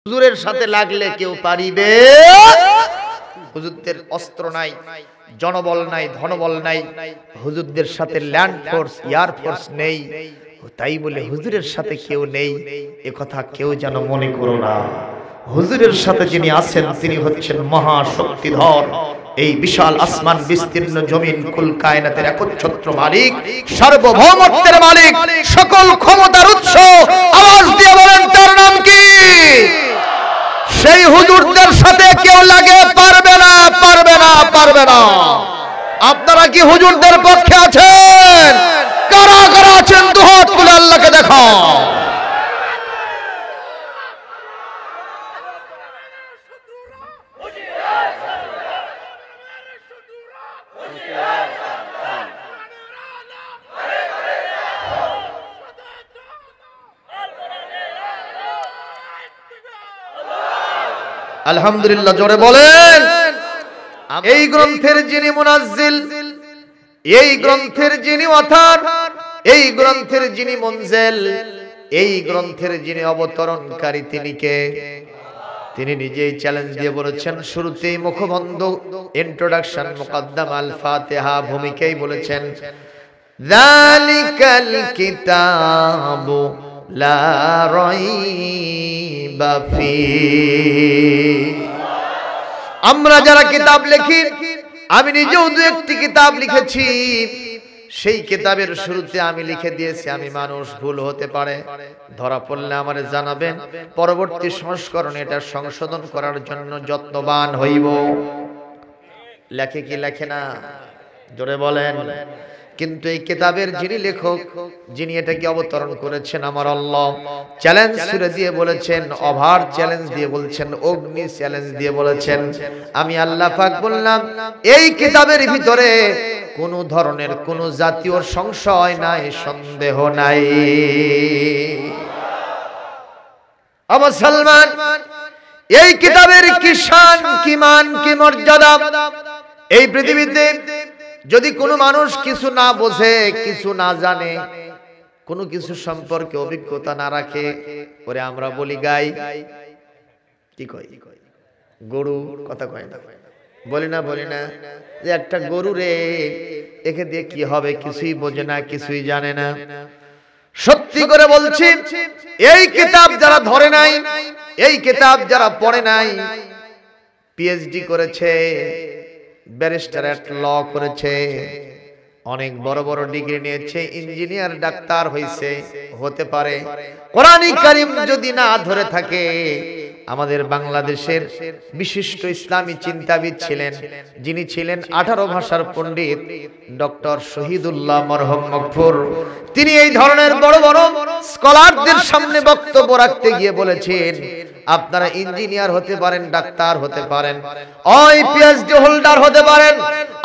হুজুরের সাথে লাগলে কেউ পারিবে? হুজুরদের অস্ত্র নাই, জনবল নাই, ধনবল নাই, হুজুরদের সাথে ল্যান্ড ফোর্স, এয়ার ফোর্স নেই, তাই বলে হুজুরের সাথে কেউ নেই এ কথা কেউ যেন মনে করো না। হুজুরের সাথে যিনি আছেন তিনি হচ্ছেন মহা শক্তিধর, এই বিশাল আসমান বিস্তীর্ণ জমিন কুল কায়নাতের একচ্ছত্র মালিক, সার্বভৌমত্বের মালিক, সকল ক্ষমতার উৎস। আওয়াজ দিয়ে বলেন তার নাম কি? সেই হুজুরদের সাথে কেউ লাগে পারবে না, পারবে না, পারবে না। আপনারা কি হুজুরদের পক্ষে আছেন? কারা কারা আছেন দুহাত তুলে আল্লাহকে দেখাও। আলহামদুলিল্লাহ জোরে বলেন। এই গ্রন্থের যিনি মুনাজ্জিল, এই গ্রন্থের যিনি অথার, এই গ্রন্থের যিনি মুনজিল, এই গ্রন্থের যিনি অবতরণকারী তিনি কে? তিনি নিজেই চ্যালেঞ্জ দিয়ে বলেছেন, শুরুতেই মুখবন্ধ ইন্ট্রোডাকশন মুকদ্দমা আল ফাতিহা ভূমিকায় বলেছেন, যালিকাল কিতাবু লা রাইবা ফি। আমরা যারা কিতাব লিখি, আমি নিজেও দু একটি কিতাব লিখেছি, সেই কিতাবের শুরুতে আমি লিখে দিয়েছি আমি মানুষ, ভুল হতে পারে, ধরা পড়লে আমারে জানাবেন, পরবর্তী সংস্করণে এটা সংশোধন করার জন্য যত্নবান হইব। লেখে কি লেখে না? জোরে বলেন। কিন্তু এই কিতাবের যিনি লেখক, যিনি এটাকে অবতরণ করেছেন আমার আল্লাহ, চ্যালেঞ্জ ছুড়ে দিয়ে বলেছেন, ওভার চ্যালেঞ্জ দিয়ে বলছেন, অগ্নি চ্যালেঞ্জ দিয়ে বলেছেন, আমি আল্লাহ পাক বললাম এই কিতাবের ভিতরে কোন ধরনের কোন জাতীয় সংশয় নাই, সন্দেহ নাই। আমার মুসলমান, এই কিতাবের কি শান, কি মান, কি মর্যাদা। এই পৃথিবীতে যদি কোনো মানুষ কিছু না বোঝে, কিছু না জানে, কোনো কিছু সম্পর্কে অভিজ্ঞতা না রাখে, ওরে আমরা বলি গাই, কি কয়, গরু, কথা কয় না, বলি না, বলি না যে একটা গরু রে, একে দিয়ে কি হবে, কিছুই বোঝে না, কিছুই জানে না। সত্যি করে বলছি, এই কিতাব যারা ধরে নাই, এই কিতাব যারা পড়ে নাই, পিএইচডি করেছে, ব্যারিস্টারেট ল করেছে, অনেক বড় বড় ডিগ্রি নিয়েছে, ইঞ্জিনিয়ার, ডাক্তার হইছে, হতে পারে, কোরআনুল কারীম যদি না ধরে থাকে। আমাদের বাংলাদেশের বিশিষ্ট ইসলামী চিন্তাবিদ ছিলেন, যিনি ছিলেন 18 ভাষার পণ্ডিত ডক্টর শহীদুল্লাহ মরহুম মগফুর। তিনি এই ধরনের বড় বড় স্কলারদের সামনে বক্তব্য রাখতে গিয়ে বলেছেন, আপনারা ইঞ্জিনিয়ার হতে পারেন, ডাক্তার হতে পারেন, ওই পিএইচডি হোল্ডার হতে পারেন,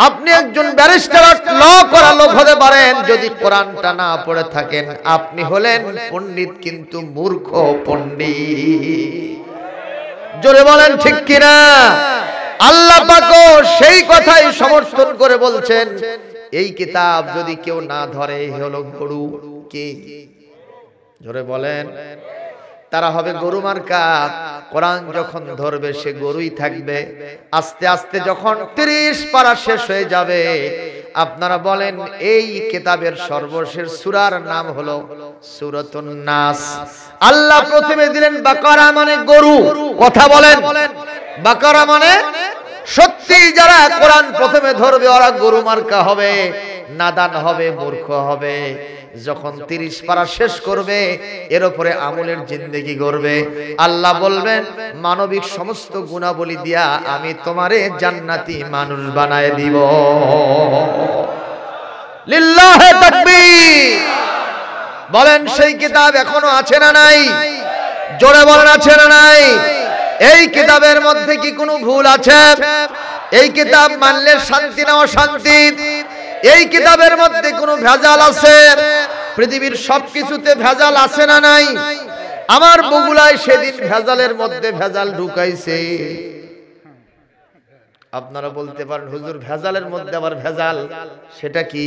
আপনি একজন ব্যারিস্টার ল করা লোক হতে পারেন, যদি কোরআনটা না পড়ে থাকেন আপনি হলেন পণ্ডিত, কিন্তু মূর্খ পণ্ডিত। জোরে বলেন ঠিক কিনা? আল্লাহ পাকও সেই কথাই সমর্থন করে বলছেন, এই কিতাব যদি কেউ না ধরে হলো গরু। কি? জোরে বলেন। তারা হবে গরু মার্কা। কোরআন যখন ধরবে সে গরুই থাকবে। আস্তে আস্তে যখন 30 পারা শেষ হয়ে যাবে, আপনারা বলেন এই কিতাবের সর্বশেষ সূরার নাম হলো সূরাতুন নাস। আল্লাহ প্রথমে দিলেন বাকারা মানে গরু, কথা বলেন। বাকারা মানে সত্যি যারা কোরআন প্রথমে ধরবে ওরা গরু মার্কা হবে, নাদান হবে, মূর্খ হবে। যখন 30 পারা শেষ করবে এর উপরে আমলের জিন্দেগি গড়বে, আল্লাহ বলবেন মানবিক সমস্ত গুণাবলী দিয়া আমি তোমারে জান্নাতি মানুষ বানায় দিব। লিল্লাহে তাকবীর। বলেন সেই কিতাব এখনো আছে না নাই? জোরে বলেন আছে না নাই? এই কিতাবের মধ্যে কি কোনো ভুল আছে? এই কিতাব মানলে শান্তি না অশান্তি? এই কিতাবের মধ্যে কোনো ভেজাল আছে? পৃথিবীর সবকিছুতে ভেজাল আছে না নাই? আমার বগুলায় সেদিন ভেজালের মধ্যে ভেজাল ঢুকাইছে। আপনারা বলতে পারেন হুজুর ভেজালের মধ্যে আবার ভেজাল, সেটা কি?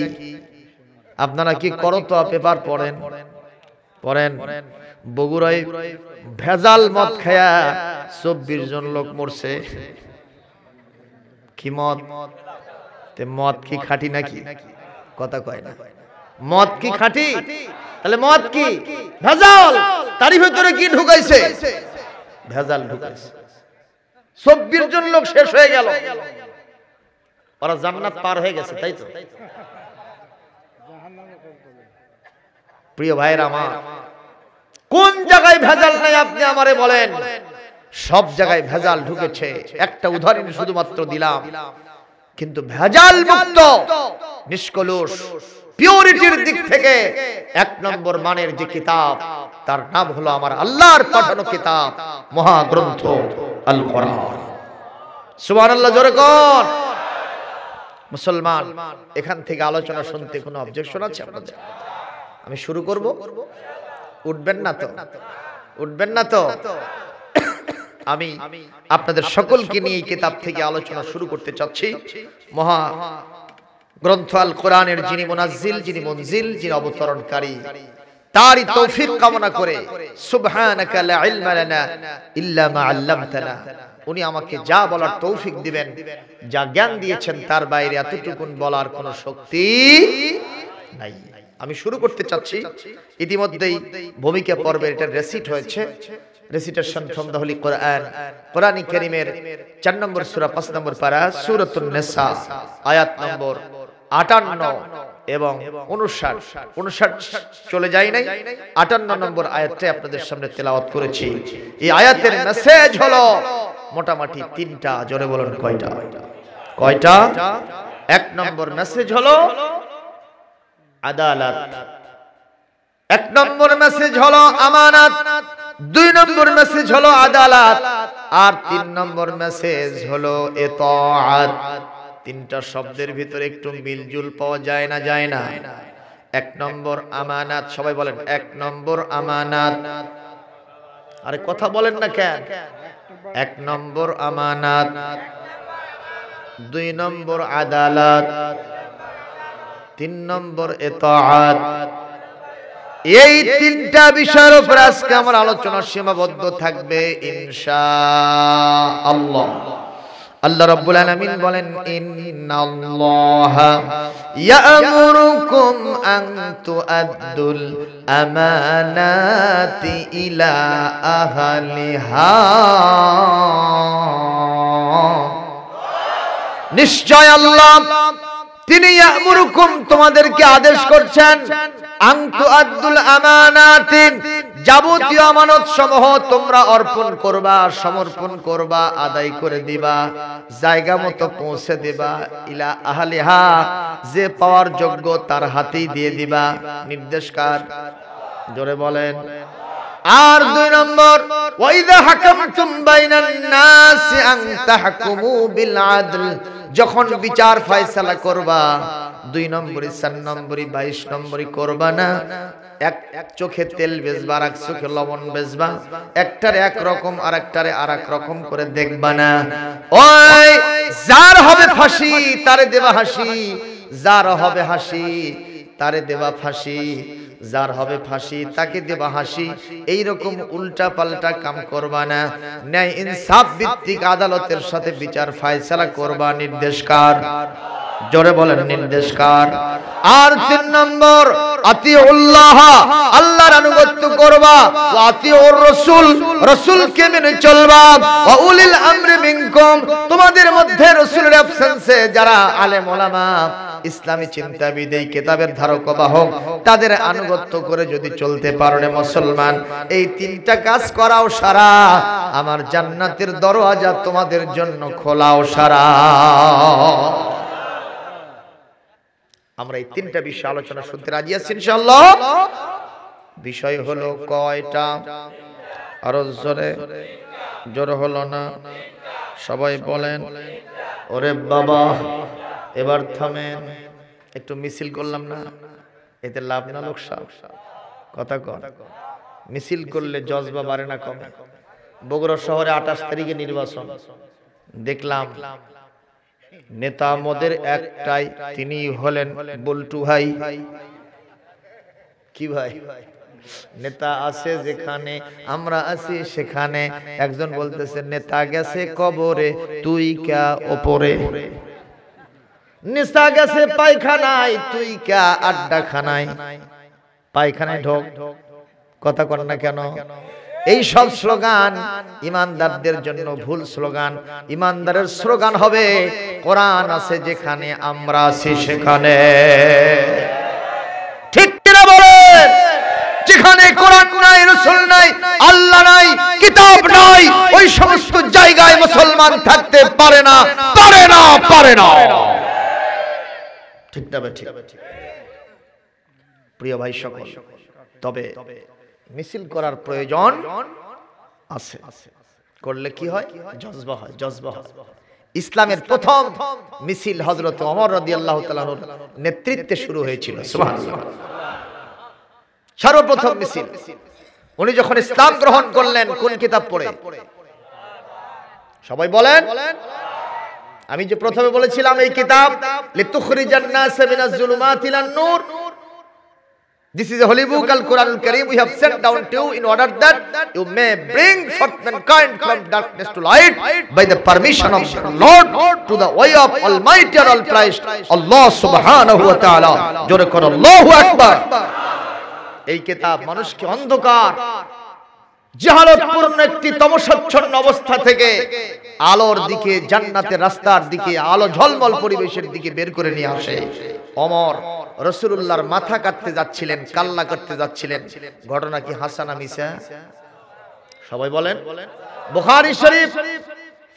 আপনারা কি করতো পেপার পড়েন? পড়েন। বগুড়ায় ভেজাল মদ খায়া 24 জন লোক মরছে। কি মদ? তে মদ কি খাঁটি নাকি? কথা কয় না। মদ কি খাঁটি? তাহলে মদ কি? ভেজাল। তারই ভিতরে কি ঢুকাইছে? ভেজাল ঢুকাইছে। 24 জন লোক শেষ হয়ে গেল। ওরা জান্নাত পার হয়ে গেছে, তাই তো? প্রিয় ভাইরা আমার, কোন জায়গায় ভেজাল নাই আপনি আমারে বলেন? সব জায়গায় ভেজাল ঢুকেছে। একটা উদাহরণ শুধুমাত্র দিলাম, কিন্তু ভেজাল মুক্ত নিষ্কলুষ পিওরিটির দিক থেকে 1 নম্বর মানের যে কিতাব, তার নাম হলো আমার আল্লাহর পাঠানো কিতাব, মহাগ্রন্থ আল কোরআন। সুবহানাল্লাহ, জোরে কোন? মুসলমান, এখান থেকে আলোচনা শুনতে কোনো অবজেকশন আছে আপনাদের? আমি শুরু করব? উঠবেন না তো? উঠবেন না তো? আমি আপনাদের সকলকে নিয়ে এই কিতাব থেকে আলোচনা শুরু করতে চাচ্ছি। মহা গ্রন্থ আল কোরআনের যিনি মুনাজ্জিল, যিনি মুনজিল, যিনি অবতরণকারী, তারই তৌফিক কামনা করে সুবহানাকা লা ইলমা লানা ইল্লা মা আল্লামতানা, উনি আমাকে যা বলার তৌফিক দিবেন, যা জ্ঞান দিয়েছেন তার বাইরে এতটুকুন বলার কোনো শক্তি নাই। আমি শুরু করতে চাচ্ছি। ইতিমধ্যেই ভূমিকা পর্বের এটা রেসিট হয়েছে। Recitation from the holy Quran, কোরআন কারীমের 4 নম্বর সূরা 5 নম্বর পারা সূরাতুন নিসা আয়াত নম্বর 58 এবং 59 চলে যায় নাই, 58 নম্বর আয়াতটা আপনাদের সামনে তেলাওয়াত করেছি। এই আয়াতের মেসেজ হলো মোটামুটি 3টা। জোরে বলুন, কয়টা? কয়টা? 1 নম্বর মেসেজ হলো আদালত, 1 নম্বর মেসেজ হলো আমানত, 2 নম্বর মেসেজ হলো আদালত, আর 3 নম্বর মেসেজ হলো ইতাআত। 3টা শব্দের ভিতরে একটু মিলজুল পাওয়া যায় না? যায় না? 1 নম্বর আমানত, সবাই বলেন 1 নম্বর আমানত। আরে কথা বলেন না কেন? 1 নম্বর আমানত, 2 নম্বর আদালত, 3 নম্বর ইতাআত। এই 3টা বিষয়ের উপর আজকে আমার আলোচনা সীমাবদ্ধ থাকবে ইনশাআল্লাহ। আল্লাহ রাব্বুল আলামিন বলেন, ইন্নাল্লাহা ইয়া'মুরুকুম আন তুআদ্দুল আমানাতি ইলা আহলিহা। নিশ্চয় আল্লাহ তিনি ইয়া'মুরুকুম তোমাদেরকে আদেশ করছেন, আন তুআদ্দুল আমানাতি যাবতীয় আমানত সমূহ তোমরা অর্পণ করবা, সমর্পণ করবা, আদায় করে দিবা, জায়গা মতো পৌঁছে দিবা, ইলা আহলিহা যে পাওয়ার যোগ্য তার হাতেই দিয়ে দিবা। নির্দেশ কার? জোরে বলেন। আর 2 নম্বর, ওয়াইদা হাকামতুম বাইনান নাসি আন তাহকুমু বিল আদল, যখন বিচার ফয়সালা করবা, 2 নম্বরই 4 নম্বরই 22 নম্বরই করবা না। এক চোখে তেল বেচবা, আর এক চোখে লবণ বেচবা, একটারে এক রকম আর একটারে আর এক রকম করে দেখবা না। ওই যার হবে ফাঁসি তারে দেবা হাসি, যার হবে হাসি তারে দেবা ফাঁসি, যার হবে ফাঁসি তাকে দেবা হাসি। এইরকম উল্টা পাল্টা কাম করবা না। ন্যায় ইনসাফ ভিত্তিক আদালতের সাথে বিচার ফয়সালা করবা। নির্দেশকার? জোরে বলেন, নির্দেশকার। আর 3 নম্বর, আতিউল্লাহ আল্লাহর আনুগত্য করবা, ওয়া আতিউর রাসূল রাসূলকে মেনে চলবা, ওয়া উলিল আমরি মিনকুম তোমাদের মধ্যে রাসূলের অ্যাবসেন্সে যারা আলেম ওলামা ইসলামী চিন্তাবিদ এই কিতাবের ধারক বাহক তাদের আনুগত্য করে যদি চলতে পারো রে মুসলমান, এই 3টা কাজ করাও সারা, আমার জান্নাতের দরওয়াজা তোমাদের জন্য খোলাও সারা। আমরা এই 3টা বিষয় আলোচনা শুনতে রাজি আছি ইনশাআল্লাহ। বিষয় হলো কয়টা? আরো জোরে, জোরে হলো না? সবাই বলেন। ওরে বাবা, এবার থামেন। একটু মিছিল করলাম না, এতে লাভ না লোকসান? কথা কন। মিছিল করলে জজবা বাড়ে না কমে? বগুড়া শহরে 28 তারিখে নির্বাচন, দেখলাম নেতা মোদের একটাই, তিনি হলেন বল্টু ভাই। কি ভাই? নেতা আছে যেখানে আমরা আছি সেখানে। একজন বলতেছে নেতা গেছে কবরে তুই কা ওপরে, নেতা গেছে পায়খানায় তুই কা আড্ডা খানায়। পায়খানায় ঢোক, কথা কর না কেন? এই সব স্লোগান ইমানদারদের জন্য ভুল স্লোগান। ইমানদারের স্লোগান হবে কোরআন আছে যেখানে আমরা আছি সেখানে। ঠিক কিনা বলেন? যেখানে কোরআন নাই, রাসূল নাই, আল্লাহ নাই, কিতাব নাই, ওই সমস্ত জায়গায় মুসলমান থাকতে পারে না, পারে না, পারে না। ঠিক না? ঠিক। প্রিয় ভাই সকল, তবে মিছিল করার প্রয়োজন আছে। করলে কি হয়? জজবা হয়, জজবা হয়। ইসলামের প্রথম মিছিল হযরত ওমর রাদিয়াল্লাহু তাআলার নেতৃত্বে শুরু হয়েছিল। সুবহানাল্লাহ। সর্বপ্রথম মিছিল উনি যখন ইসলাম গ্রহণ করলেন কোন কিতাব পড়ে? সবাই বলেন। আমি যে প্রথমে বলেছিলাম এই কিতাব লিতুখরিজান নাস মিনাজ জুলুমাতি ইলান নূর। This is a holy book, Al-Quran Al-Karim, we have sent down to you in order that you may bring forth mankind from darkness to light by the permission of the Lord to the way of Almighty and All-Praised Allah subhanahu wa ta'ala. জোরে করো আল্লাহু আকবার। এই কিতাব মানুষকে অন্ধকার জাহালতপূর্ণ একটি তমসাচ্ছন্ন অবস্থা থেকে আলোর দিকে, জান্নাতের রাস্তার দিকে, আলো ঝলমল পরিবেশের দিকে বের করে নিয়ে আসে। ওমর রাসূলুল্লাহর মাথা কাটতে যাচ্ছিলেন, কাল্লা করতে যাচ্ছিলেন। ঘটনা কি হাসান না মিছা? সবাই বলেন। বুখারী শরীফ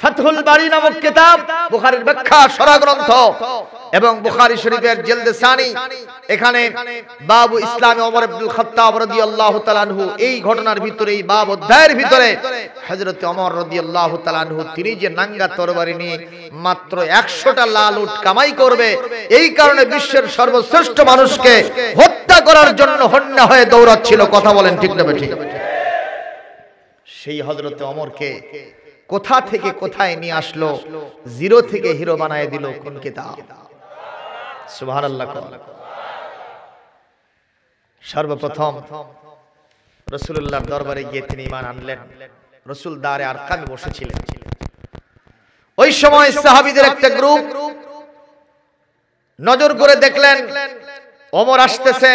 ফাতহুল বারী নামক কিতাব, বুখারীর ব্যাখ্যা সরা গ্রন্থ, এবং বুখারী শরীফের জিলদে সানি, এখানে বাবু ইসলামে ওমর ইবনুল খাত্তাব রাদিয়াল্লাহু তাআলা আনহু, এই ঘটনার ভিতরে, এই বাব অধ্যায়ের ভিতরে হযরত ওমর রাদিয়াল্লাহু তাআলা আনহু তিনি যে নাঙ্গা তরবারি নিয়ে মাত্র 100টা লাল উট কামাই করবে, এই কারণে বিশ্বের সর্বশ্রেষ্ঠ মানুষকে হত্যা করার জন্য হন্যা হয়ে দৌড়াচ্ছিল। কথা বলেন ঠিক না ঠিক? সেই হযরত ওমরকে কোথা থেকে কোথায় নিয়ে আসলো, জিরো থেকে হিরো বানায় দিল কোন কিতাব? সুবহানাল্লাহ। সর্বপ্রথম রাসূলুল্লাহর দরবারে গিয়ে তিনি ঈমান আনলেন। রাসূল দারে আরকামে বসেছিলেন। ওই সময় সাহাবীদের একটা গ্রুপ নজর করে দেখলেন ওমর আসতেছে,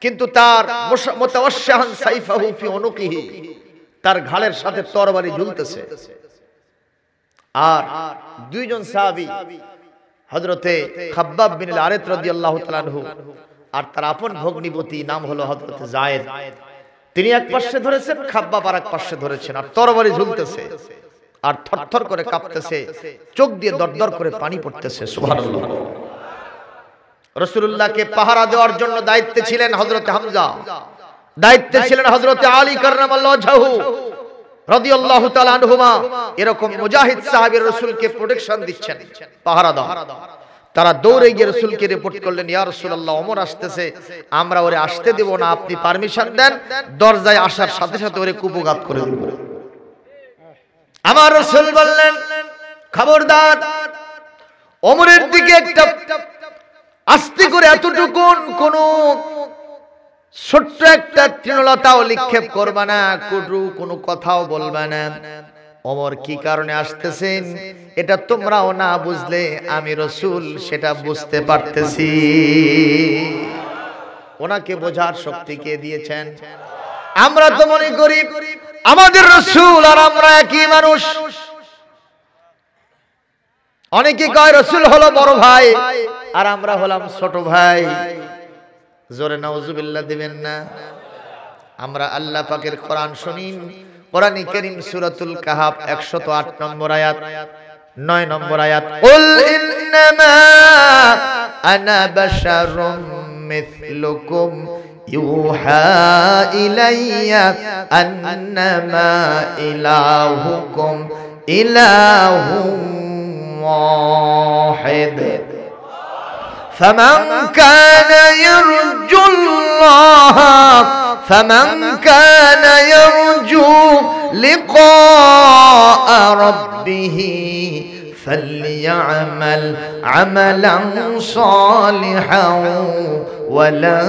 কিন্তু তার মুতাওয়াশশিহান সাইফাহু ফি উনুকিহি, তার ঘাড়ের সাথে তরবারি ঝুলতেছে। আর দুইজন সাহাবী হযরতে খাব্বাব বিন আল-আরাত রাদিয়াল্লাহু তাআলা আনহু আর তার আপন ভগ্নিপতি নাম হলো হযরতে যায়েদ, তিনি এক পাশে ধরেছেন, খাব্বাব আরেক পাশে ধরেছেন, আর তরবারি ঝুলতেছে আর থরথর করে কাঁপতেছে, চোখ দিয়ে দরদর করে পানি পড়তেছে। সুবহানাল্লাহ। রাসূলুল্লাহকে পাহারা দেওয়ার জন্য দায়িত্বে ছিলেন হযরতে হামজা, দায়িত্বে ছিলেন হযরতে আলী কাররামাল্লাহু ওয়াজহু রাদিয়াল্লাহু তাআলা আনহুমা। এরকম মুজাহিদ সাহাবী রাসূলকে প্রোটেকশন দিচ্ছেন, পাহারা দাও। তারা দৌড়ে গিয়ে রাসূলকে রিপোর্ট করলেন, ইয়া রাসূলুল্লাহ, ওমর আসতেছে, আমরা ওরে আসতে দেব না, আপনি পারমিশন দেন, দরজায় আসার সাথে সাথে ওরে কুপঘাত করে দেব। আমার রাসূল বললেন, খবরদার, ওমরের দিকে একটা আস্তে করে এতটুকুন কোন ছোট্ট একটা তৃণলতাও নিক্ষেপ করবা না, কোনো কথাও বলবা না। ওমর কি কারণে আসতেছেন এটা তোমরাও না বুঝলে আমি রাসূল সেটা বুঝতে পারতেছি। ওনাকে বোঝার শক্তি কে দিয়েছেন? আমরা তো মনে করি আমাদের রাসূল আর আমরা একই মানুষ। অনেকে কয় রাসূল হলো বড় ভাই আর আমরা হলাম ছোট ভাই। জোরে নাউজুবিল্লাহ দিবেন না। আমরা আল্লাহ পাকের কোরআন শুনি, কোরআনে কারীম সূরাতুল কাহাফ 108 নম্বর আয়াত, 9 নম্বর আয়াত, কুল ইন্নামা আনা বাশারুম মিথলুকুম ইউহা ইলাইয়া আন্নামা ইলাহুকুম ইলাহুম ওয়াহিদ فمن كان يرجو الله لقاء ربه فليعمل আমালান সালিহান ওয়ালা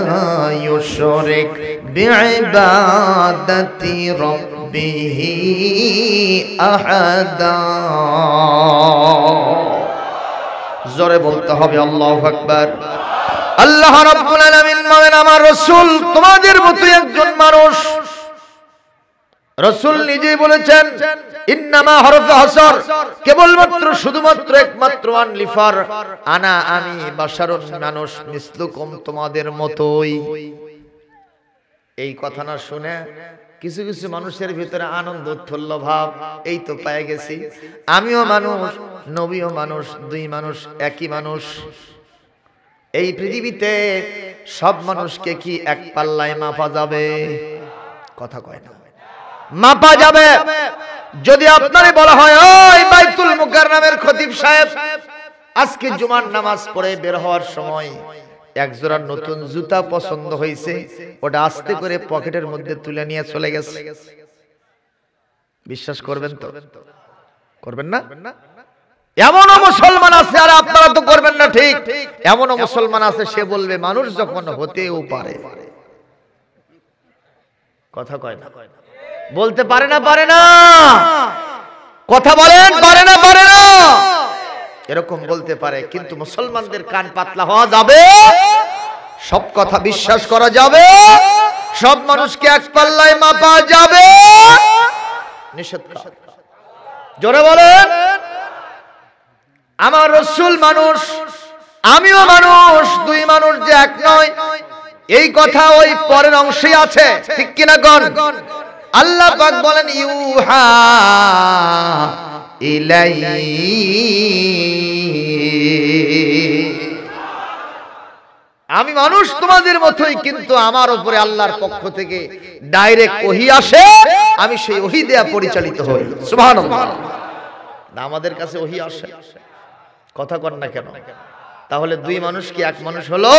ইউশরিক বিইবাদাতি রাব্বিহি আহাদা। জোরে বলতে হবে আল্লাহু আকবার। আল্লাহ রাব্বুল আলামিন বলেন আমার রাসূল তোমাদের মতো একজন মানুষ। রাসূল নিজেই বলেছেন ইন্নামা হরফে হাসর, কেবলমাত্র শুধুমাত্র একমাত্র আনলিফার আনা আমি বাশারুন মানুষ মিসলুকুম তোমাদের মতোই। এই কথা না শুনে কিছু কিছু মানুষের ভিতরে আনন্দ উৎফুল্ল ভাব, এই তো পেয়ে গেছি, আমিও মানুষ, নবীও মানুষ, দুই মানুষ একই মানুষ। এই পৃথিবীতে সব মানুষকে কি এক পাল্লায় মাপা যাবে? কথা কয় না। মাপা যাবে। যদি আপনারে বলা হয় ওই বাইতুল মুকাররমের খতিব সাহেব আজকে জুমার নামাজ পড়ে বের হওয়ার সময় এক জোড়া নতুন জুতা পছন্দ হয়েছে, ওটা আস্তে করে পকেটের মধ্যে তুলে নিয়ে চলে গেছে, বিশ্বাস করবেন তো? করবেন না? এমনও মুসলমান আছে, আর আপনারা তো করবেন না ঠিক, এমনও মুসলমান আছে সে বলবে মানুষ যখন হতেও পারে। কথা কয় না? বলতে পারে না? পারে না? কথা বলেন, পারে না? পারে না? এরকম বলতে পারে, কিন্তু মুসলমানদের কান পাতলা হওয়া যাবে? সব কথা বিশ্বাস করা যাবে? সব মানুষকে এক পাল্লায় মাপা যাবে? নিষেধ। জোরে বলেন। আমার রাসূল মানুষ, আমিও মানুষ, দুই মানুষ যে এক নয়, এই কথা ওই পরের অংশে আছে, ঠিক কিনা গণ? আল্লাহ পাক বলেন ইউহা ইলাই, আমি মানুষ তোমাদের মতোই, কিন্তু আমার উপরে আল্লাহর পক্ষ থেকে ডাইরেক্ট ওহী আসে, আমি সেই ওহী দেয়া পরিচালিত হই। সুবহানাল্লাহ। না আমাদের কাছে ওহী আসে? কথা কর না কেন? তাহলে দুই মানুষ কি এক মানুষ হলো?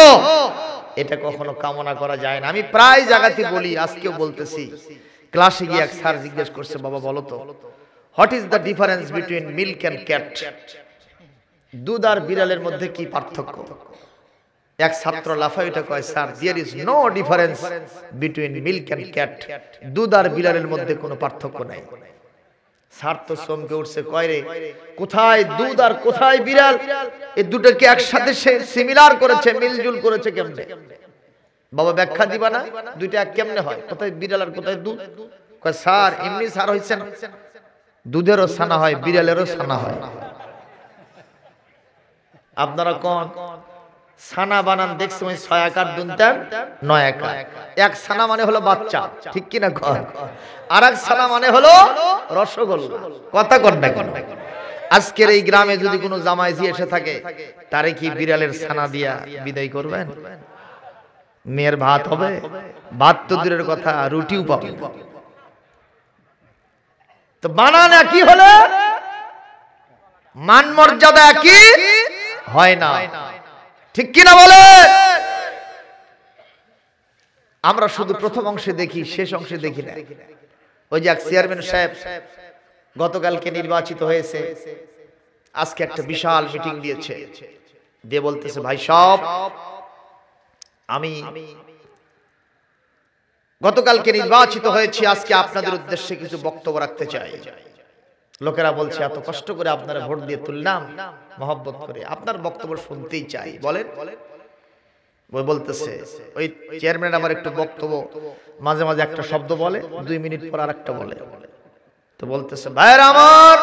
এটা কখনো কামনা করা যায় না। আমি প্রায় জায়গাতে বলি, আজকেও বলতেছি। ক্লাসে গিয়ে এক স্যার জিজ্ঞেস করছে, বাবা বলো তো what is the difference between milk and cat? দুধ আর বিড়ালের মধ্যে কি পার্থক্য? এক ছাত্র লাফায় এটা কয়, sir there is no difference between milk and cat. দুধ আর বিড়ালের মধ্যে কোনো পার্থক্য নাই। স্যার তো চমকে উঠছে, কয় রে কোথায় দুধ আর কোথায় বিড়াল? এই দুটোকে একসাথে সে সিমিলার করেছে, মিলজুল করেছে কেমনে? বাবা ব্যাখ্যা দিবা না? দুইটা এক কেমনে হয়? কোথায় বিড়াল আর কোথায় দুধ? কয় স্যার এমনি স্যার হইছে না, দুধেরও ছানা হয়, বিড়ালেরও ছানা হয়। আপনারা কোন ছানা বানান দেখছেন? ওই 6 আকার দুনটার 9 আকার। এক ছানা মানে হলো বাচ্চা, ঠিক কি না? আর এক ছানা মানে হলো রসগোল্লা। কথা কর না কেন? আজকের এই গ্রামে যদি কোনো জামাই জি এসে থাকে, তারে কি বিড়ালের ছানা দিয়া বিদায় করবেন? মেয়ের ভাত হবে? ভাত তো দূরের কথা, রুটিও পাবে। তো বানান একই হলে মান মর্যাদা একই হয় না, ঠিক কিনা বলে? আমরা শুধু প্রথম অংশে দেখি, শেষ অংশে দেখি না। ওই যে এক চেয়ারম্যান সাহেব গতকালকে নির্বাচিত হয়েছে, আজকে একটা বিশাল মিটিং দিয়েছে, দিয়ে বলতেছে ভাই সব আমি গতকালকে নির্বাচিত হয়েছি, আজকে আপনাদের উদ্দেশ্যে কিছু বক্তব্য রাখতে চাই। লোকেরা বলছে এত কষ্ট করে আপনারা ভোট দিয়ে তুললাম, মহব্বত করে আপনার বক্তব্য শুনতেই চাই, বলেন। ওই বলতেছে ওই চেয়ারম্যান আবার একটু বক্তব্য মাঝে মাঝে একটা শব্দ বলে, 2 মিনিট পর আরেকটা বলে। তো বলতেছে ভাইরা আমার,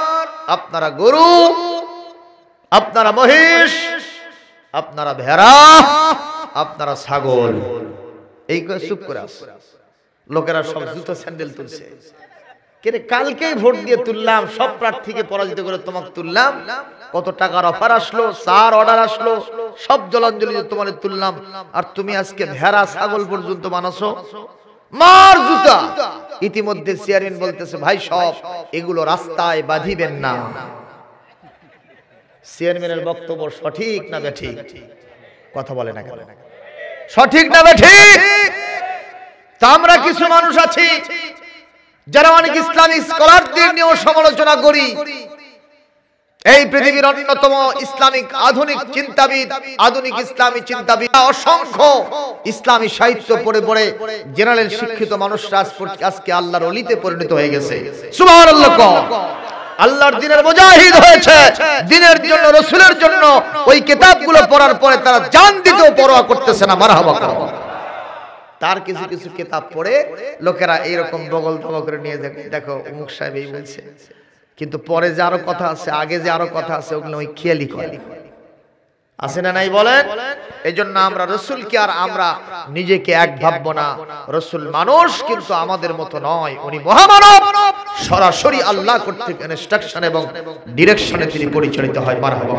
আপনারা গরু, আপনারা মহিষ, আপনারা ভেড়া, আপনারা ছাগল, এই করে চুপ করে আছে। লোকেরা সব জুতো স্যান্ডেল তুলছে। কে কালকেই ভোট দিয়ে তুললাম, সব প্রার্থীকে পরাজিত করে তোমাকে তুললাম, কত টাকার অফার আসলো, স্যার অর্ডার আসলো, সব জলাঞ্জলি তোমার তুললাম, আর তুমি আজকে ভেড়া ছাগল পর্যন্ত বানাছো, মার জুতা। ইতিমধ্যে চেয়ারম্যান বলতেছে ভাই সব এগুলো রাস্তায় বাঁধিবেন না। চেয়ারম্যানের বক্তব্য সঠিক না বেঠিক? কথা বলে না কেন? সঠিক না বেঠিক? তা আমরা কিছু মানুষ আছি যারা অনেক ইসলামিক স্কলারদের নিয়েও সমালোচনা করি, এই পৃথিবীর অন্যতম ইসলামিক আধুনিক চিন্তাবিদ, আধুনিক ইসলামী চিন্তাবিদ, অসংখ্য ইসলামী সাহিত্য পড়ে পড়ে জেনারেল শিক্ষিত মানুষরা আজকে আল্লাহর ওলিতে পরিণত হয়ে গেছে। সুবহানাল্লাহ। আল্লাহর দ্বীনের মুজাহিদ হয়েছে, দ্বীনের জন্য, রাসূলের জন্য। ওই কিতাবগুলো পড়ার পরে তারা জান দিতেও পরোয়া করতেছে না। মারহাবা। তার কিছু কিছু কিতাব পড়ে লোকেরা এইরকম বগল ধবা করে নিয়ে যায়, দেখো অমুক সাহেব এই বলছে, কিন্তু পরে যে আরো কথা আছে, আগে যে আরো কথা আছে, ওগুলো ওই খেয়ালি করে আছে না নাই বলেন? এই জন্য আমরা রাসূলকে আর আমরা নিজেকে এক ভাববো না। রাসূল মানুষ, কিন্তু আমাদের মতো নয়, উনি মহামানব। সরাসরি আল্লাহ কর্তৃক ইনস্ট্রাকশন এবং ডিরেকশনে তিনি পরিচালিত হয়। মারহাবা।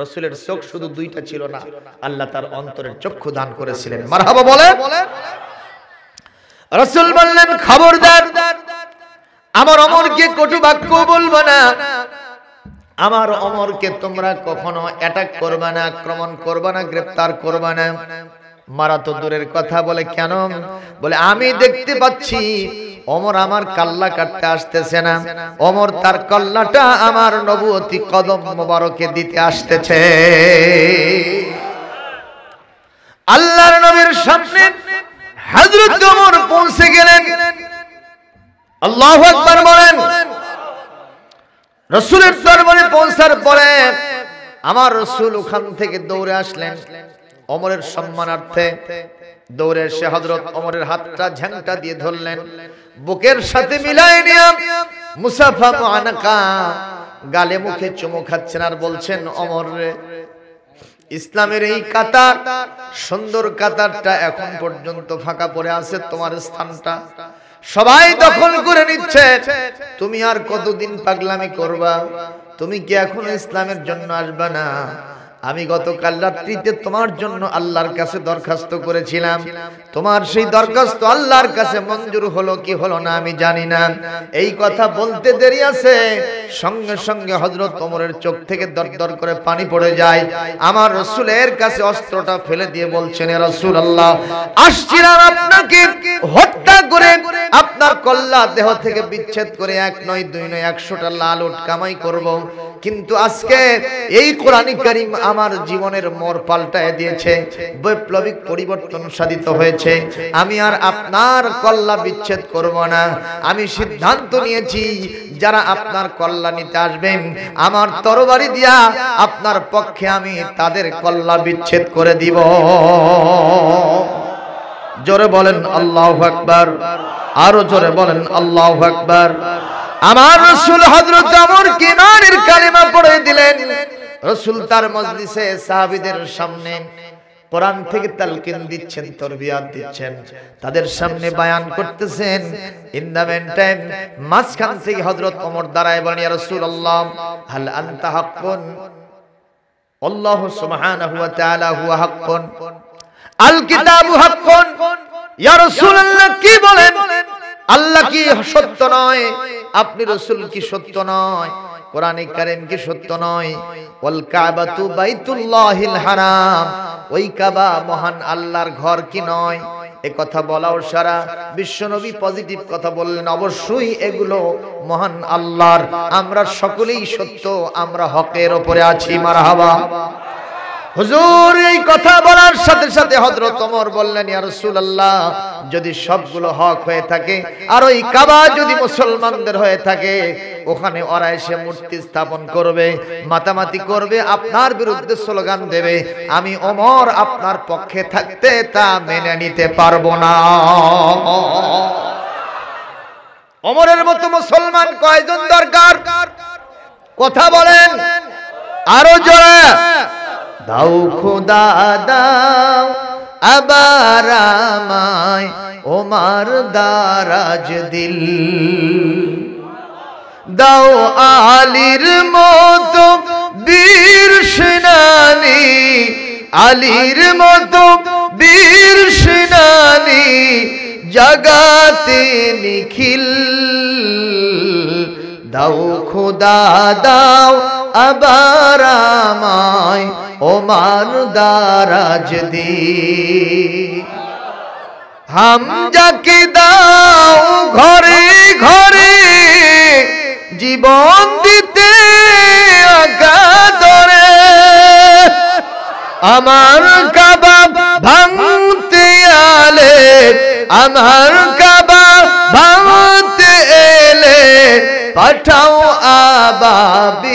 রাসূলের চোখ শুধু দুইটা ছিল না, আল্লাহ তার অন্তরের চক্ষু দান করেছিলেন। মারহাবা বলে। রাসূল বললেন, খবরদার আমার ওমরকে কটু বাক্য বলবা না, আমার ওমরকে তোমরা কখনো অ্যাটাক করবা না, আক্রমণ করবা না, গ্রেফতার করবা না। মারা তো দূরের কথা, বলে কেন? বলে আমি দেখতে পাচ্ছি ওমর আমার কাল্লা কাটতে আসতেছে না, ওমর তার কল্লাটা আমার নবুয়তি কদম মোবারকে দিতে আসতেছে। আল্লাহর নবীর সামনে হযরত ওমর পৌঁছে গেলেন। আল্লাহু আকবার বলেন। রাসূলের দরবারে পৌঁছার পরে আমার রাসূল ওখান থেকে দৌড়ে আসলেন ওমরের সম্মানার্থে। দৌড়ে এসে হযরত ওমরের হাতটা ঝাংটা দিয়ে ধরলেন, বুকের সাথে মিলাই নিয়ে মুসাফা মুআনাকা গালে মুখে চুমু খাচ্ছেন আর বলছেন, ওমর রে, ইসলামের এই কাতার, সুন্দর কাতারটা এখন পর্যন্ত ফাঁকা পড়ে আছে, তোমার স্থানটা সবাই দখল করে নিচ্ছে। তুমি আর কতদিন পাগলামি করবা? তুমি কি এখন ইসলামের জন্য আসবা না? আমি গতকাল রাত্রিতে তোমার জন্য আল্লাহর কাছে দরখাস্ত করেছিলাম, তোমার সেই দরখাস্ত আল্লাহর কাছে মঞ্জুর হলো কি হলো না আমি জানি না। এই কথা বলতে দেরি আছে, সঙ্গে সঙ্গে হযরত ওমরের চোখ থেকে দরদর করে পানি পড়ে যায়। আমার রাসূলের কাছে অস্ত্রটা ফেলে দিয়ে বলছেন, ইয়া রাসূলুল্লাহ, আসছিলাম আপনাকে হত্যা করে আপনার কল্লা দেহ থেকে বিচ্ছেদ করে এক নয় দুই নয় 100টা লাল উট কামাই করব, কিন্তু আজকে এই কোরআন কারীম আমার জীবনের মোড় পাল্টায় দিয়েছে, বৈপ্লবিক পরিবর্তন সাধিত হয়েছে। আমি আর আপনার কল্লা বিচ্ছেদ করব না। আমি সিদ্ধান্ত নিয়েছি, যারা আপনার কল্লা নিতে আসবেন আমার তরবারি দিয়া আপনার পক্ষে আমি তাদের কল্লা বিচ্ছেদ করে দিব। জোরে বলেন আল্লাহু আকবার, আরো জোরে বলেন আল্লাহু আকবার। আমার রাসূল হযরত ওমর কিনারের কালিমা পড়ে দিলেন। রাসূল তার মজলিসে সাহাবীদের সামনে কোরআন থেকে তালকিন দিচ্ছেন, তরবিয়াত দিচ্ছেন, তাদের সামনে বয়ান করতেছেন। ইন দা মেন টাইম মাঝখান থেকে হযরত ওমর দাঁড়ায় বলেন, ইয়া রাসূলুল্লাহ, হাল আনতা হাক্কুন, আল্লাহু সুবহানাহু ওয়া তাআলা হুয়া হাক্কুন, আল কিতাবু হাক্কুন। ইয়া রাসূলুল্লাহ, কি বলেন? আল্লাহ কি সত্য নয়? আপনি রাসূল কি সত্য নয়? কোরআনে কারীম কি সত্য নয়? ওয়াল কাবাতু বাইতুল্লাহিল হারাম, ওই কাবা মহান আল্লাহর ঘর কি নয়? এই কথা বলাও সারা বিশ্বনবী পজিটিভ কথা বললেন, অবশ্যই এগুলো মহান আল্লাহর, আমরা সকলেই সত্য, আমরা হকের উপরে আছি। মারহাবা। হুজুর এই কথা বলার সাথে সাথে হযরত ওমর বললেন, ইয়া রাসূলুল্লাহ, যদি সবগুলো হক হয়ে থাকে আর ওই কাবা যদি মুসলমানদের হয়ে থাকে, ওখানে ওরা এসে মূর্তি স্থাপন করবে, মাতামাতি করবে, আপনার বিরুদ্ধে স্লোগান দেবে, আমি ওমর আপনার পক্ষে থাকতে তা মেনে নিতে পারবো না। ওমরের মতো মুসলমান কয়জন দরকার? কথা বলেন আরো জোরে। দাও খোদা দাও আবার আমায় ওমর দারাজ দিল, দাও আলীর মতো বীর সেনানী, আলীর মতো বীর সেনানী, জগতে নিখিল, দাও খোদা দাও আবার আমায় ওমর দারাজ দিল। হামজাকে দাও ঘরে ঘরে, জীবন দিতে অকাতরে আমার কাবা ভাঙতে আলে আমার কাবা ভাঙতে এলে পাঠাও আবাবিল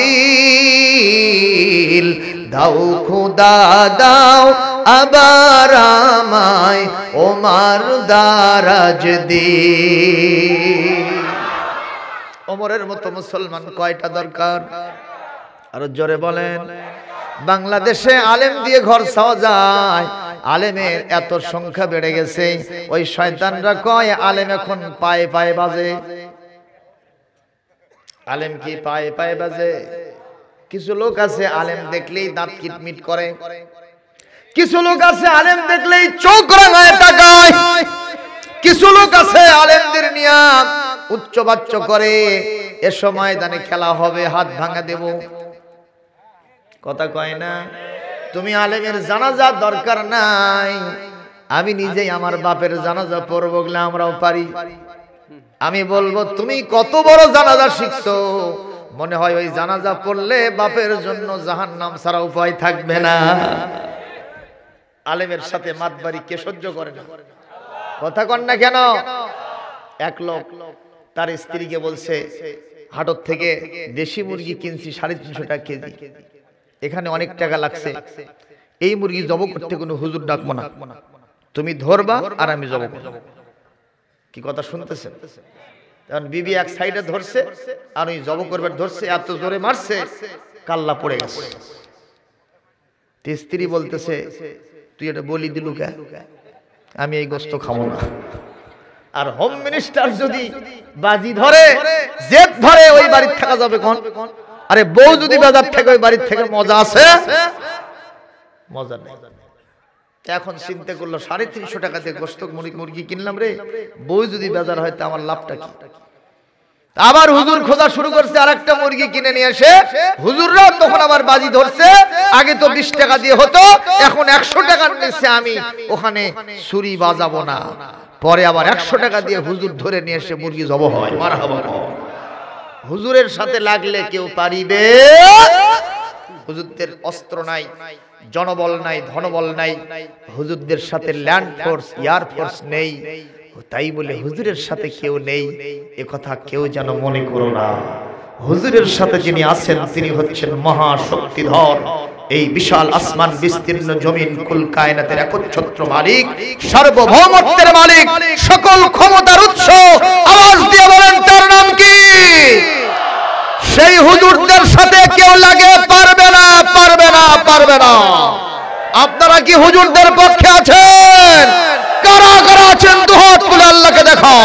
দাও খোদা দাও আবার আমায় ওমর দারাজ দি। ওমরের মতো মুসলমান কয়টা দরকার? আরো জোরে বলেন। বাংলাদেশে আলেম দিয়ে ঘর ছাওয়া যায়, আলেমের এত সংখ্যা বেড়ে গেছে, ওই শয়তানরা কয় আলেম এখন পায়ে পায়ে বাজে। আলেম কি পায়ে পায়ে বাজে? কিছু লোক আছে আলেম দেখলেই দাঁত কিটমিট করে, কিছু লোক আছে আলেম দেখলেই চোখ রাঙায় তাকায়, কিছু লোক আছে আলেমদের নিয়ে উচ্চ বাচ্চ করে, এ সময় ময়দানে খেলা হবে হাত ভাঙা দেব। কথা কয় না? তুমি আলেমের জানাজা দরকার নাই, আমি নিজেই আমার বাপের জানাজা পড়বো বলে আমরাও পারি। আমি বলবো তুমি কত বড় জানাজা শিখছো, মনে হয় ওই জানাজা পড়লে বাপের জন্য জাহান্নাম ছাড়া উপায় থাকবে না। আলেমের সাথে মাতবাড়ি কে সহ্য করে না? কথা কন না কেন? এক লোক তার স্ত্রীকে বলছে হাটত থেকে দেশি মুরগি কিনছি 350 টাকা কেজি, এখানে অনেক টাকা লাগছে, এই মুরগি জব করতে কোনো হুজুর ডাকবো না, তুমি ধরবা আর আমি জব করব। কি কথা শুনতেছেন? তখন বিবি এক সাইডে ধরছে আর ওই জব করবার ধরছে, এত জোরে মারছে কাল্লা পড়ে গেছে। স্ত্রী বলতেছে তুই এটা বলি দিলু কে? আমি এই গোস্ত খাবো না। আর হোম মিনিস্টার যদি বাজি ধরে জেদ ধরে ওই বাড়ির থাকা যাবে কোন? আরে বউ যদি বাজার থেকে ওই বাড়ির থেকে মজা আছে? মজা নেই। এখন চিন্তা করলো 350 টাকা দিয়ে গোস্ত মুরগি কিনলাম রে, বউ যদি বাজার হয় তা আমার লাভটা কি? আবার হুজুর খোঁজা শুরু করছে আর একটা মুরগি কিনে নিয়ে এসে, হুজুররাও তখন আবার বাজি ধরছে, আগে তো 20 টাকা দিয়ে হতো, এখন 100 টাকার নিচে আমি ওখানে ছুরি বাজাবো না। পরে আবার 100 টাকা দিয়ে হুজুর ধরে নিয়ে এসে মুরগি জব হয়। মারহাবা। হুজুরের সাথে লাগলে কেউ পারিবে? হুজুরদের অস্ত্র নাই, জনবল নাই, ধনবল নাই, হুজুরদের সাথে ল্যান্ড ফোর্স, এয়ার ফোর্স নেই, তাই বলে হুজুরের সাথে কেউ নেই এ কথা কেউ যেন মনে করো না। হুজুরের সাথে যিনি আছেন তিনি হচ্ছেন মহাশক্তিধর, এই বিশাল আসমান বিস্তীর্ণ জমিন কুল কায়নাতের একচ্ছত্র মালিক, সার্বভৌমত্বের মালিক, সকল ক্ষমতার উৎস। আওয়াজ দিয়ে বলেন তার নাম কি? সেই হুজুরদের সাথে কেউ লাগে পারবে না, পারবে না, পারবে না। আপনারা কি হুজুরদের পক্ষে আছেন? কারা কারা আছেন দুহাত তুলে আল্লাহকে দেখাও।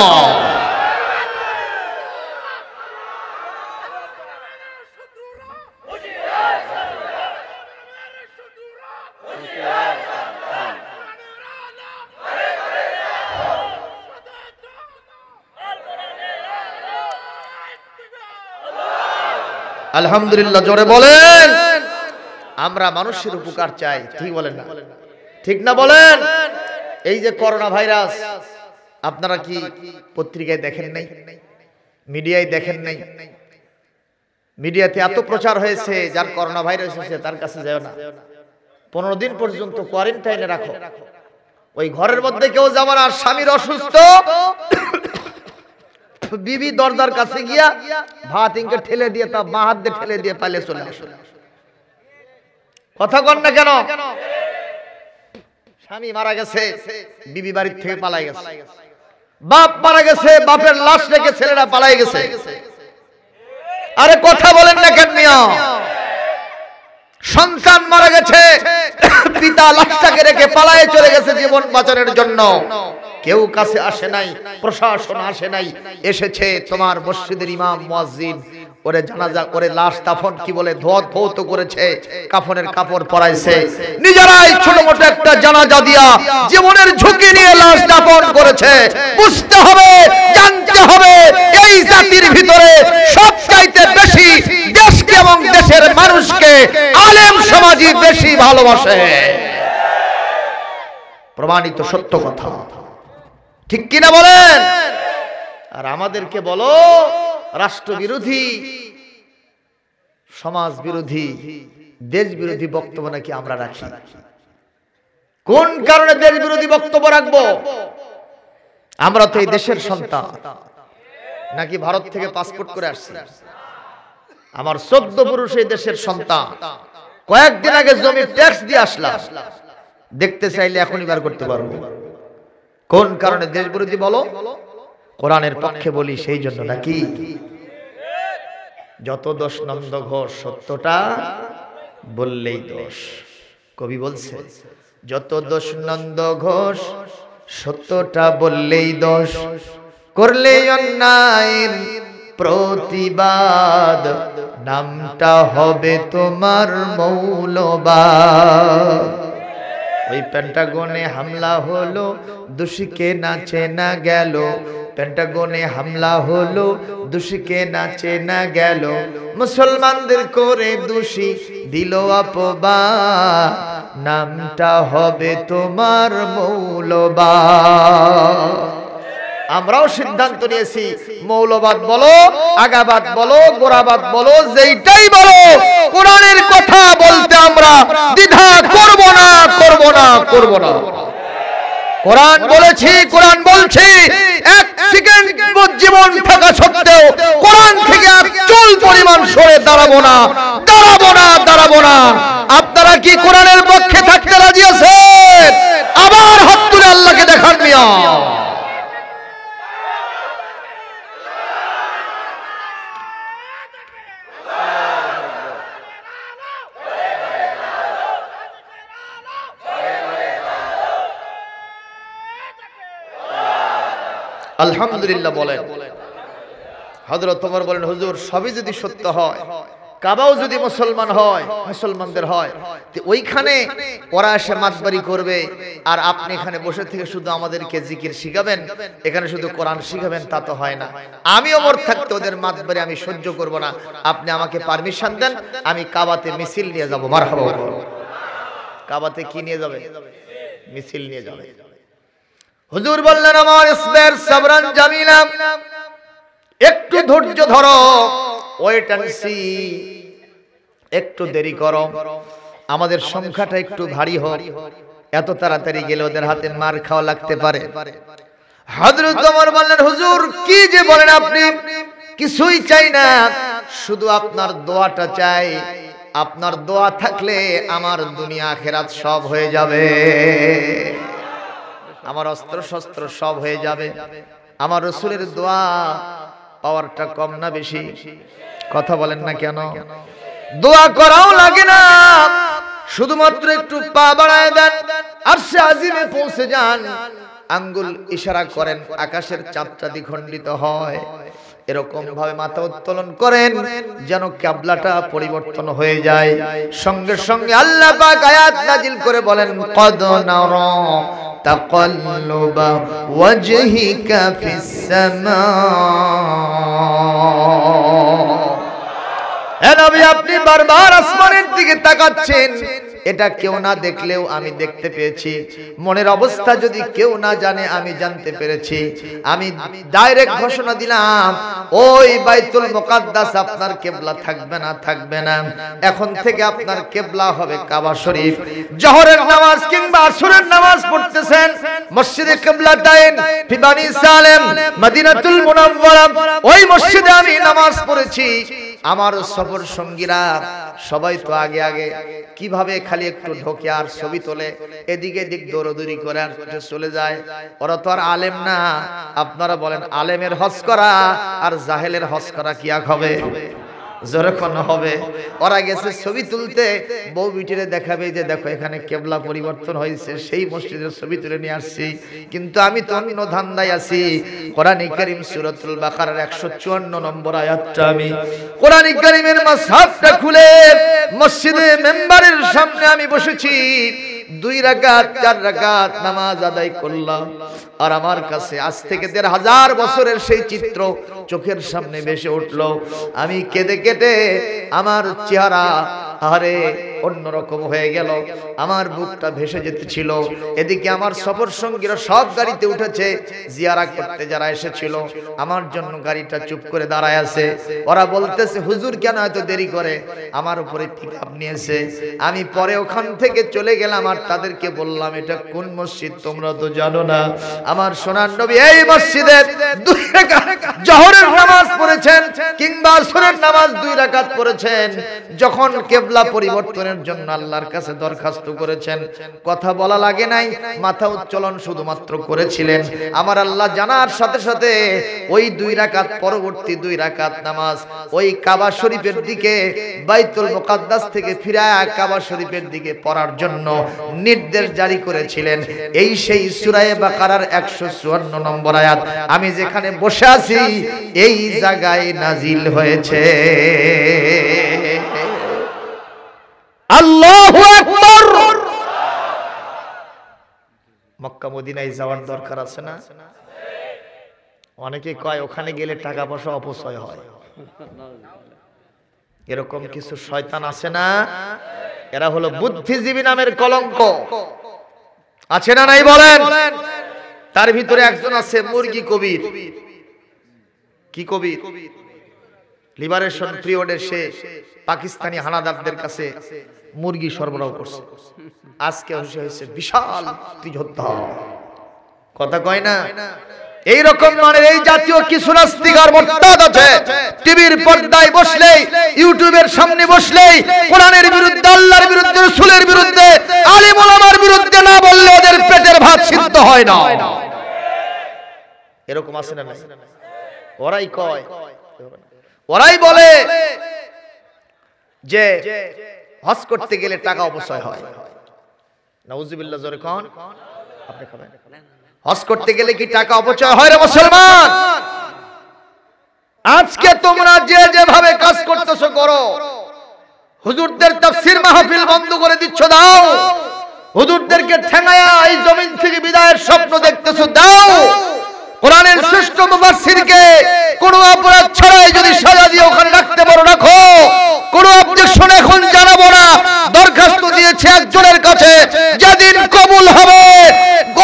আলহামদুলিল্লাহ জোরে বলেন। আমরা মানুষের উপকার চাই, ঠিক বলেন না? ঠিক না বলেন? এই যে করোনা ভাইরাস, আপনারা কি পত্রিকায় দেখেন নাই, মিডিয়ায় দেখেন নাই? মিডিয়াতে এত প্রচার হয়েছে যার করোনা ভাইরাস হয়েছে তার কাছে যাও না, 15 দিন পর্যন্ত কোয়ারেন্টাইনে রাখো, ওই ঘরের মধ্যে কেউ যাবে না। স্বামীর অসুস্থ, বিবি দরজার কাছে গিয়া ভাত ইনকে ঠেলে দিয়ে তা মা হাত দিয়ে ঠেলে দিয়ে পালিয়ে চলে আসে। কথা কন না কেন? স্বামী মারা গেছে, বিবি বাড়ির থেকে পালাই গেছে, বাপ মারা গেছে, বাপের লাশ রেখে ছেলেরা পালাই গেছে। আরে কথা বলেন না কেন মিয়া? সন্তান মারা গেছে, পিতা লাশটাকে রেখে পালায়ে চলে গেছে জীবন বাঁচানোর জন্য। কেউ কাছে আসে নাই, প্রশাসন আসে নাই, এসেছে তোমার মসজিদের ইমাম মুয়াজ্জিন, ওরে জানাজা করে লাশ দাফন কি বলে ধৌত করেছে, কাফনের কাপড় পরাইছে, নিজেরাই ছোটমোটো একটা জানাজা দিয়া জীবনের ঝুঁকি নিয়ে লাশ দাফন করেছে। বুঝতে হবে, জানতে হবে, এই জাতির ভিতরে সবচাইতে বেশি দেশকে এবং দেশের মানুষকে আলেম সমাজই বেশি ভালোবাসে। প্রমাণিত সত্য কথা, ঠিক কিনা বলেন? আর আমাদেরকে বলো রাষ্ট্রবিরোধী, সমাজ বিরোধী, দেশ বিরোধী বক্তব্য নাকি আমরা রাখি। কোন কারণে দেশ বিরোধী বক্তব্য রাখবো? আমরা তো এই দেশের সন্তান, নাকি ভারত থেকে পাসপোর্ট করে আসছি? আমার 14 পুরুষ এই দেশের সন্তান। কয়েকদিন আগে জমি ট্যাক্স দিয়ে আসলাম, দেখতে চাইলে এখনই বার করতে পারবো। কোন কারণে দেশ বিরোধী বলো? কোরআনের পক্ষে বলি সেই জন্য নাকি? যত দোষ নন্দ ঘোষ, সত্যটা বললেই দোষ। কবি বলছে, যত দোষ নন্দ ঘোষ, সত্যটা বললেই দোষ, করলে অন্যায়ের প্রতিবাদ, নামটা হবে তোমার মৌলবাদ। ওই পেন্টাগনে হামলা হলো, দোষীকে নাচে না গেল। পেন্টাগনে হামলা হলো, দোষীকে নাচে না গেল। মুসলমানদের করে দোষী দিল অপবাদ, নামটা হবে তোমার মৌলবাদ। আমরাও সিদ্ধান্ত নিয়েছি, মৌলবাদ বলো, আগাবাদ বলো, গোরাবাদ বলো, যেইটাই বলো, কোরআনের কথা বলতে আমরা দ্বিধা করব না, করব না, করব না। কোরআন বলেছি, কোরআন বলছি, এক সেকেন্ড জীবন থাকা সত্ত্বেও কোরআন থেকে এক চুল পরিমাণ সরে দাঁড়াবো না, দাঁড়াবো না, দাঁড়াবো না। আপনারা কি কোরআনের পক্ষে থাকতে রাজি আছেন? আবার হাত তুলে আল্লাহকে দেখান মিয়া। আলহামদুলিল্লাহ বলেন। হযরত ওমর বলেন, হুজুর সবই যদি সত্য হয়, কাবাও যদি মুসলমান হয়, মুসলমানদের হয়, তো ওইখানে ওরা এসে মাতবাড়ি করবে, আর আপনি এখানে বসে থেকে শুধু আমাদেরকে জিকির শিখাবেন, এখানে শুধু কোরআন শিখাবেন, তা তো হয় না। আমি ওমর থাকতে ওদের মাতবাড়ি আমি সহ্য করব না। আপনি আমাকে পারমিশন দেন, আমি কাবাতে মিছিল নিয়ে যাব। মারহাবা। কাবাতে কি নিয়ে যাবে? মিছিল নিয়ে যাবে। হুজুর বললেন, আমার ইসবের সাবরান জামিলা, একটু ধৈর্য ধরো, ওয়েট এন্ড সি, একটু দেরি করো, আমাদের সংখ্যাটা একটু ভারী হোক, এত তাড়াতাড়ি গেলে ওদের হাতে মার খাওয়া লাগতে পারে। হযরত ওমর বললেন, হুজুর কি যে বলেন আপনি, কিছুই চাই না, শুধু আপনার দোয়াটা চাই। আপনার দোয়া থাকলে আমার দুনিয়া আখিরাত সব হয়ে যাবে, আমার অস্ত্র শস্ত্র সব হয়ে যাবে। আমার রাসূলের দোয়া পাওয়ারটা কম না বেশি? কথা বলেন না কেন? দোয়া করাও লাগে না, শুধুমাত্র একটু পা বাড়ায় দেন, আরশে আজিমে পৌঁছে যান, আঙ্গুল ইশারা করেন, আকাশের চাঁদটা দ্বিখণ্ডিত হয়, এরকম ভাবে মাথা উত্তোলন করেন যেন কিবলাটা পরিবর্তন হয়ে যায়। সঙ্গে সঙ্গে আল্লাহ পাক আয়াত নাজিল করে বলেন, কদ নারা তাকাল্লুবা ওয়াজহিকা ফিস সামা। হে নবী, আপনি বারবার আসমানের দিকে তাকাচ্ছেন, এটা কেউ না দেখলেও আমি দেখতে পেয়েছি। মনের অবস্থা যদি কেউ না জানে, আমি জানতে পেরেছি। আমি ডাইরেক্ট ঘোষণা দিলাম, ওই বাইতুল মুকাদ্দাস আপনার কিবলা থাকবে না, থাকবে না। এখন থেকে আপনার কিবলা হবে কাবা শরীফ। জোহরের নামাজ কিংবা আসরের নামাজ পড়তেছেন মসজিদে কিবলাতাইন ফি বানি সালেম মদিনাতুল মুনাওয়ারা, ওই মসজিদে আমি নামাজ পড়েছি। আমার সফর সঙ্গীরা সবাই তো আগে আগে কিভাবে খালি একটু ঢোকে আর ছবি তোলে, এদিকে এদিক দৌড়দৌড়ি করে আর চলে যায়। ওরা তো আর আলেম না। আপনারা বলেন, আলেমের হজ করা আর জাহেলের হজ করা কি এক হবে? যখন হবে। ওরা গেছে ছবি তুলতে, বউ বিটিরে দেখাবে যে দেখো এখানে কিবলা পরিবর্তন হয়েছে, সেই মসজিদের ছবি তুলে নিয়ে আসছি। কিন্তু আমি তো অন্য ধান্দায় আছি। কোরআনে কারীম সূরাতুল বাকারার 154 নম্বর আয়াতটা আমি কোরআনে কারীমের মাসহাফটা খুলে মসজিদে মেম্বারের সামনে আমি বসেছি, 2 রাকাত 4 রাকাত নামাজ আদায় করলাম। আর আমার কাছে আজ থেকে 1500 বছরের সেই চিত্র চোখের সামনে ভেসে উঠলো। আমি কেঁদে কেটে আমার চেহারা, আরে অন্যরকম হয়ে গেল, আমার বুকটা ভেসে যেতেছিল। এদিকে আমার সফর সঙ্গীরা সব গাড়িতে উঠেছে, জিয়ারা করতে যারা এসেছিল আমার জন্য গাড়িটা চুপ করে দাঁড়ায় আছে। ওরা বলতেছে হুজুর কেন এত দেরি করে, আমার উপরে পিকআপ নিয়েছে। আমি পরে ওখান থেকে চলে গেলাম আর তাদেরকে বললাম এটা কোন মসজিদ তোমরা তো জানো না। আমার সোনার নবী এই মসজিদে 2 রাকাত জোহরের নামাজ পড়েছেন কিংবা আসরের নামাজ 2 রাকাত পড়েছেন। যখন কিবলা পরিবর্তনের জন্য আল্লাহর কাছে দরখাস্ত করেছেন, কথা বলা লাগে নাই, মাথা উত্তোলন শুধুমাত্র করেছিলেন। আমার আল্লাহ জানার সাথে সাথে ওই 2 রাকাত পরবর্তী 2 রাকাত নামাজ ওই কাবা শরীফের দিকে বাইতুল মুকাদ্দাস থেকে ফিরায়া কাবা শরীফের দিকে পড়ার জন্য নির্দেশ জারি করেছিলেন। এই সেই সূরা বাকারার 154 নম্বর আয়াত আমি যেখানে বসে আছি এই জায়গায় নাজিল হয়েছে। আল্লাহু আকবার। মক্কা মদিনায় যাওয়ার দরকার আছে না? অনেকে কয় ওখানে গেলে টাকা পয়সা অপচয় হয়, এরকম কিছু শয়তান আছে না? এরা হলো বুদ্ধিজীবী নামের কলঙ্ক, আছে না নাই বলেন? তার ভিতরে একজন আছে মুরগি কবির। কি কবির? লিবারেশন পিরিয়ডে সে পাকিস্তানি হানাদারদের কাছে মুরগি সরবরাহ করছে। আজকে হয়েছে বিশাল মুক্তিযোদ্ধা, কথা কয় না? এই রকম মানে এই জাতীয় কিছু নাস্তিকার মোরতাদ আছে, টিভির পর্দায় বসলেই, ইউটিউবের সামনে বসলেই কোরআনের বিরুদ্ধে, আল্লাহর বিরুদ্ধে, রাসূলের বিরুদ্ধে, আলেম ওলামার বিরুদ্ধে না বললে ওদের পেটের ভাত সিদ্ধ হয় না। এরকম আছে না নাই? ওরাই কয়, ওরাই বলে যে হজ করতে গেলে টাকা অপচয় হয়। নাউজুবিল্লাহ, জোরে কোন? আপনি খাবেন? হজ করতে গেলে কি টাকা অপচয় হয় রে মুসলমান? আজকে তোমরা যে যেভাবে কাজ করতেছো করো, হুজুরদের তাফসীর মাহফিল বন্ধ করে দিচ্ছ, দাও। হুজুরদেরকে ঠেঙায়া এই জমিন থেকে বিদায়ের স্বপ্ন দেখতেছো, দাও। কোরআনের শ্রেষ্ঠ মুফাসসিরকে কোনো অপরাধ ছাড়াই যদি সাজা দিয়ে ওখানে রাখতে পারো রাখো, কোনো অবজেকশন এখন জানাবো না। দরখাস্ত দিয়েছে একজনের কাছে, যেদিন কবুল হবে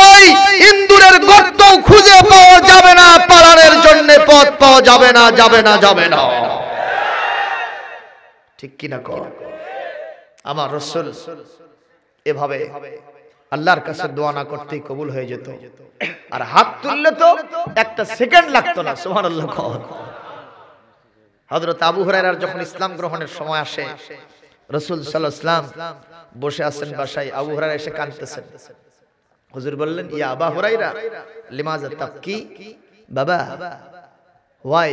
ওই ইন্দুরের গর্ত খুঁজে পাওয়া যাবে না, পালানোর জন্য পথ পাওয়া যাবে না, যাবে না, যাবে না। ঠিক কি না কর? আমার রাসূল এভাবে আল্লাহর কাছে দোয়া না করতেই কবুল হয়ে যেত, আর হাত তুললে তো একটা সেকেন্ড লাগতো না। সুবহানাল্লাহ। হযরত আবু হুরায়রা যখন ইসলাম গ্রহণের সময় আসে, রাসূল সাল্লাল্লাহু আলাইহি ওয়াসাল্লাম বসে আছেন বাসায়, আবু হুরায়রা এসে কাঁদতেছেন। হুজুর বললেন, ইয়া আবু হুরায়রা লিমাযা তাবকি? বাবা, why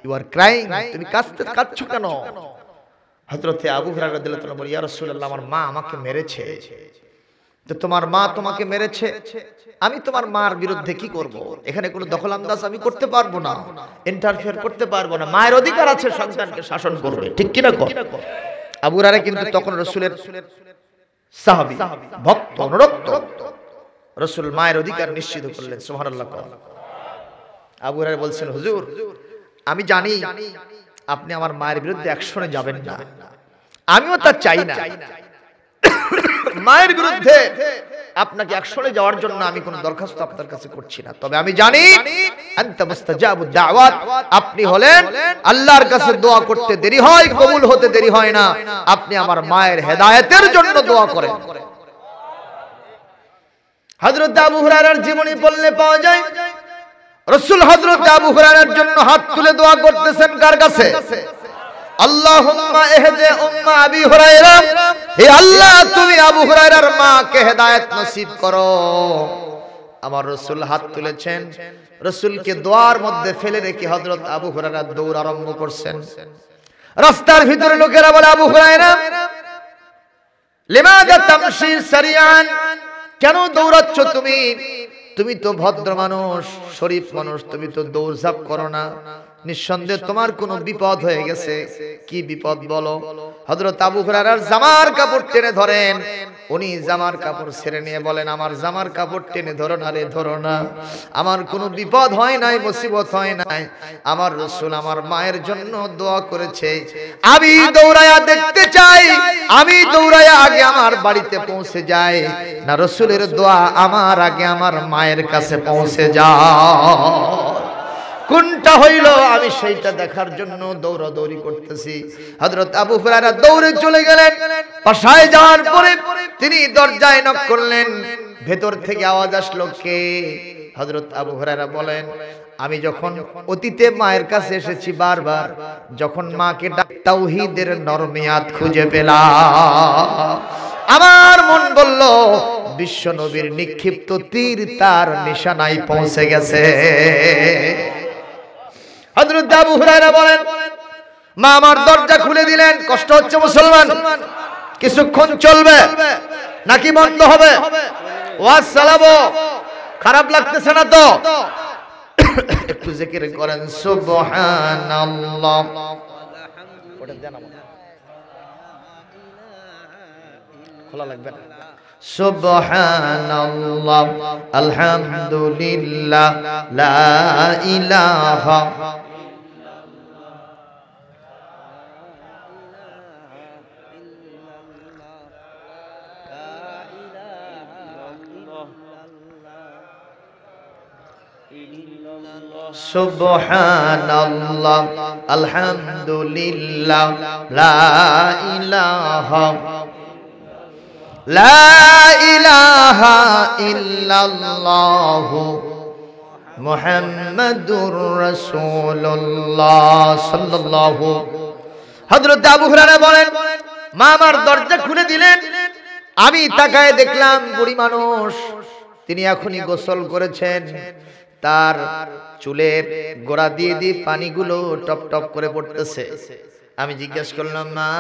you are crying? তুমি কাঁদছো কেন? হযরত আবু হুরায়রা রাদিয়াল্লাহু তাআলা বলেন, ইয়া রাসূলুল্লাহ, আমার মা আমাকে মেরেছে। তো তোমার মা তোমাকে মেরেছে, আমি তোমার মার বিরুদ্ধে কি করব? এখানে কোনো দখল আন্দাজ আমি করতে পারবো না, ইন্টারফেয়ার করতে পারবো না। মায়ের অধিকার আছে সন্তানকে শাসন করবে, ঠিক কি না? আবু হুরায়রা কিন্তু তখন রাসূলের সাহাবী, ভক্ত, অনুরক্ত। রাসূল মায়ের অধিকার নিশ্চিত করলেন। সুবহানাল্লাহ। আবু হুরায়রা বলছেন, হুজুর আমি জানি আপনি আমার মায়ের বিরুদ্ধে অ্যাকশনে যাবেন না, আমিও তা চাই না। মায়ের বিরুদ্ধে আপনাকে অ্যাকশনে যাওয়ার জন্য আমি কোনো দরখাস্ত আপনার কাছে করছি না, তবে আমি জানি আনতা মুস্তাজাবুদ দাওয়াত, আপনি হলেন আল্লাহর কাছে দোয়া করতে দেরি হয়, কবুল হতে দেরি হয় না। আপনি আমার মায়ের হেদায়েতের জন্য দোয়া করেন। হযরত আবু হুরায়রার জীবনী পড়লে পাওয়া যায়, রাসূল হযরত আবু হুরায়রার জন্য হাত তুলে দোয়া করতেছেন কার কাছে? আল্লাহুম্মা ইহদি উম্মা আবি হুরায়রা, হে আল্লাহ তুমি আবু হুরায়রার মাকে হেদায়েত নসিব করো। আমার রাসূল হাত তুলেছেন, রাসূলকে দোয়ার মধ্যে ফেলে রেখে হযরত আবু হুরায়রা দৌড় আরম্ভ করছেন। রাস্তার ভিতরে লোকেরা বলে, আবু হুরায়রা লিমাযা তামশি সারিয়ান, কেন দৌড়াচ্ছ তুমি? তুমি তো ভদ্র মানুষ, শরীফ মানুষ, তুমি তো দৌড়ঝাঁপ করো না। নিঃসন্দেহে তোমার কোনো বিপদ হয়ে গেছে, কি বিপদ বলো। হযরত আবু হুরায়রার জামার কাপড় টেনে ধরেন, উনি জামার কাপড় ছেড়ে নিয়ে বলেন, আমার জামার কাপড় টেনে ধরো না রে, ধরো না, আমার কোনো বিপদ হয় নাই, মুসিবত হয় নাই, আমার রাসূল আমার মায়ের জন্য দোয়া করেছে, আমি দৌড়ায়া দেখতে চাই, আমি দৌড়ায়া আগে আমার বাড়িতে পৌঁছে যাই, না রাসূলের দোয়া আমার আগে আমার মায়ের কাছে পৌঁছে যায়, কোনটা হইল আমি সেইটা দেখার জন্য দৌড়াদৌড়ি করতেছি। হযরত আবু হুরায়রা দৌড়ে চলে গেলেন, বাসায় যাওয়ার পরে তিনি দরজায় নক করলেন, ভেতর থেকে আওয়াজ আসলো, কে? হযরত আবু হুরায়রা বলেন, আমি যখন অতীতে মায়ের কাছে এসেছি বারবার, যখন মাকে তাওহীদের নরমিয়াত খুঁজে পেলাম, আমার মন বলল বিশ্ব নবীর নিক্ষিপ্ত তীর তার নিশানায় পৌঁছে গেছে। হযরত আবু হুরায়রা বলেন, মা আমার দরজা খুলে দিলেন। কষ্ট হচ্ছে মুসলমান, কিছুক্ষণ চলবে নাকি বন্ধ হবে? ওয়াজ চালাবো, খারাপ লাগতেছে না তো? একটু জিকির করেন সুবহানাল্লাহ। খোলা লাগবে না? সুবহানাল্লাহ, আলহামদুলিল্লাহ, লা ইলাহা সুবহানাল্লাহ, আলহামদুলিল্লাহ, লা ইলাহা লা ইলাহা ইল্লাল্লাহু মুহাম্মাদুর রাসূলুল্লাহ সাল্লাল্লাহু। হযরত আবু হুরায়রা বলেন, মা আমার দরজা খুলে দিলেন, আমি তাকায় দেখলাম বুড়ি মানুষ, তিনি এখনই গোসল করেছেন, তার চুলের গোড়া দিয়ে দিয়ে পানিগুলো টপ টপ করে পড়তেছে। আমি জিজ্ঞেস করলাম, মা,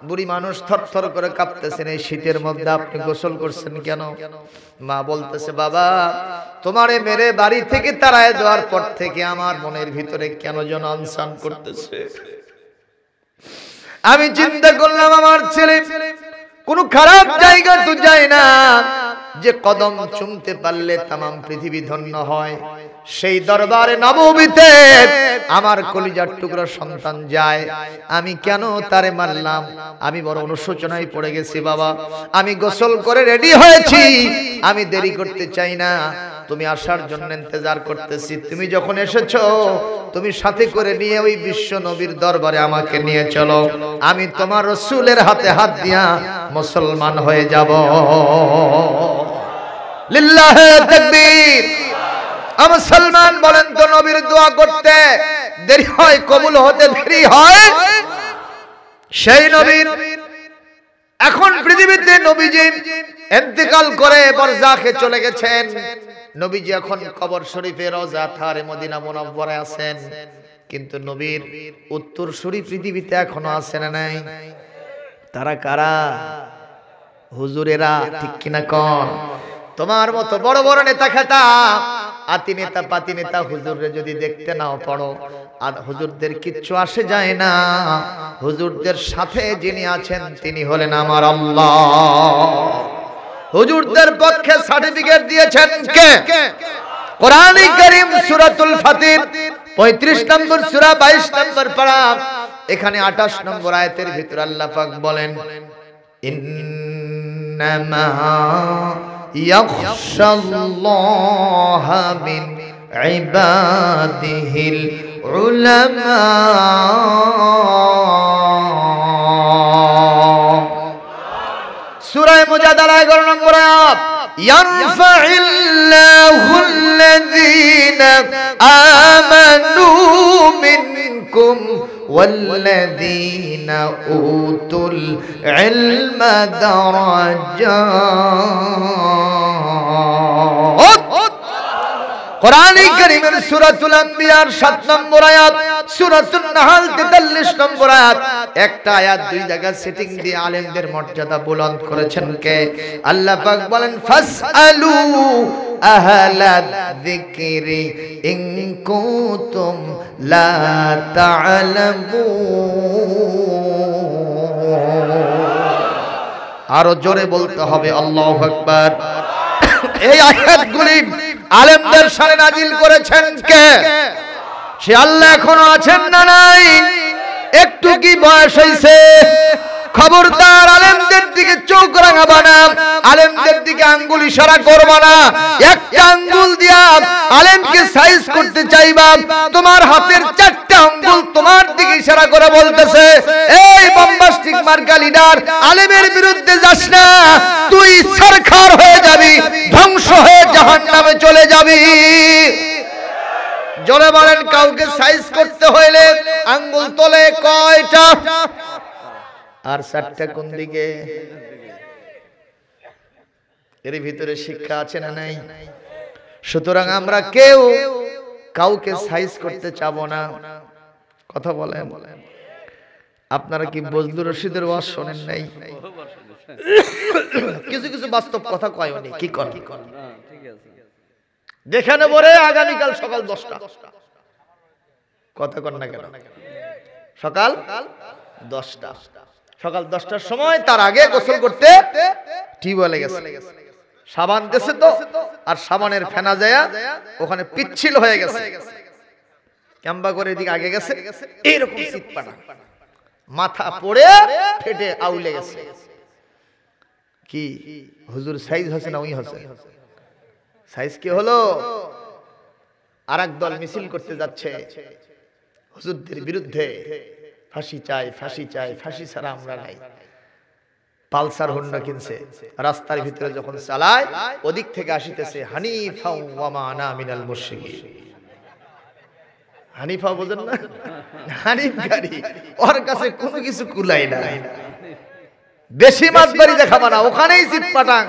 বুড়ি মানুষ থরথর করে কাঁপতেছেন, এই শীতের মধ্যে আপনি গোসল করছেন কেন? মা বলতেছে, বাবা, তোমারে মেরে বাড়ি থেকে তাড়ায় দেওয়ার পর থেকে আমার মনের ভিতরে কেন যেন আনসান করতেছে। আমি চিন্তা করলাম, আমার ছেলে কোন খারাপ জায়গা তো যায় না, যে কদম চুমতে পারলে তামাম পৃথিবী ধন্য হয়, সেই দরবারে নববীতে আমার কলিজার টুকরা সন্তান যায়, আমি কেন তারে মারলাম? আমি বড় অনুশোচনায় পড়ে গেছি বাবা। আমি গোসল করে রেডি হয়েছি, আমি দেরি করতে চাই না, তুমি আসার জন্য ইন্তজার করতেছি। তুমি যখন এসেছো, তুমি সাথে করে নিয়ে ওই বিশ্ব নবীর দরবারে আমাকে নিয়ে চলো, আমি তোমার রাসূলের হাতে হাত দিয়া মুসলমান হয়ে যাব। লিল্লাহি তাকবীর। মুসলমান বলেন তো, নবীর দোয়া করতে দেরি হয়, কবুল হতে দেরি হয়? সেই নবীর এখন পৃথিবীতে নবীজি ইন্তেকাল করে বরজাখে চলে গেছেন। নবীজি এখন কবর শরীফে রওজা থারে মদিনা মুনাওয়ারায় আছেন, কিন্তু নবীর উত্তরসূরি পৃথিবীতে এখনো আছে না নাই? তারা কারা? হুজুরেরা, ঠিক কিনা কোন? তোমার মতো বড় বড় নেতা খেতা, আতি নেতা পাতি নেতা হুজুররে যদি দেখতে নাও পড়ো, আর হুজুরদের কিচ্ছু আসে যায় না। হুজুরদের সাথে যিনি আছেন তিনি হলেন আমার আল্লাহ। হুজুরদের পক্ষে সার্টিফিকেট দিয়েছেন কে? কোরআন কারীম সূরাতুল ফাতির 35 নম্বর সূরা 22 নম্বর পারা, এখানে 28 নম্বর আয়াতের ভিতর আল্লাহ পাক বলেন, ইন্নামা ইয়াখশাল্লাহা মিন ইবাদিহিল উলামা। সূরা মুজাদালা 11 নম্বর আয়াত, ইয়ারফাইল্লাহুল্লাযীনা আমানু মিনকুম ওয়াল্লাযীনা উতুল ইলমা দারাজাত। কোরআনে কারীমের সূরাতুল আম্বিয়ার 7 নম্বর আয়াত, সূরাতুন নাহল 43 নম্বর আয়াত, একটা আয়াত দুই জায়গায় সেটিং দিয়ে আলেমদের মর্যাদা বুলন্দ করেছেন কে? আল্লাহ পাক বলেন ফাসআলু আহলাদ যিকরি ইন কুনতুম লা তা'লামুন। আরো জোরে বলতে হবে আল্লাহু আকবার। এই আয়াতগুলি আলেমদের সামনে নাজিল করেছেন কে? সে আল্লাহ এখনো আছেন না নাই? একটু কি বয়স হইছে? খবরদার আলেমদের দিকে চোখ রাঙাবা না, আলেমদের দিকে আঙ্গুল ইশারা করবা না। একটা আঙ্গুল দিয়া আলেমকে সাইজ করতে চাইবা, তোমার হাতের চারটা আঙ্গুল তোমার দিকে ইশারা করে বলতেছে এই বম্বাস্টিক মার্কা লিডার, আলেমের বিরুদ্ধে যাস না, তুই সরখার হয়ে যাবি, ধ্বংস হয়ে জাহান্নামে চলে যাবি। জোরে বলেন, কাউকে সাইজ করতে হইলে আঙ্গুল তোলে কয়টা? আর চারটা কোন দিকে? এর ভিতরে শিক্ষা আছে না নাই? সুতরাং আমরা কেউ কাউকে সাইজ করতে চাবো না। কথা বলেন, আপনারা কি বজলুর রশিদের ওয়াজ শোনেন নাই? কিছু কিছু বাস্তব কথা কয় উনি, কি কর দেখে নেব রে আগামীকাল সকাল 10টা। কথা কর না কেন? সকাল 10টা, সকাল 10টার সময়, তার আগে গোসল করতে টিউবওয়েলে গেছে, সাবান দিয়েছে তো, আর সাবানের ফেনা যায় ওখানে পিচ্ছিল হয়ে গেছে, ক্যাম্বা করে এদিকে আগে গেছে, এইরকম শীতপাটা, মাথা পড়ে ফেটে আউলে গেছে। কি হুজুর সাইজ হচ্ছে না? ওই হচ্ছে সাইজ। কি হলো? আরেক দল মিছিল করতে যাচ্ছে হুজুরদের বিরুদ্ধে, ফাঁসি চাই, ফাঁসি চাই, ফাঁসি ছাড়া আমরা নাই। পালসার হোন্ডা কিনছে, রাস্তার ভিতরে যখন চালায় ওদিক থেকে আসিতেছে হানিফা ওয়া মা আনা মিনাল মুশরিকিন। হানিফা বোঝেন না? হানিফ গাড়ি, ওর কাছে কোনো কিছু কুলাই না। বেশি মাছ বাড়ি দেখাবা না, ওখানেই চিৎপাটাং,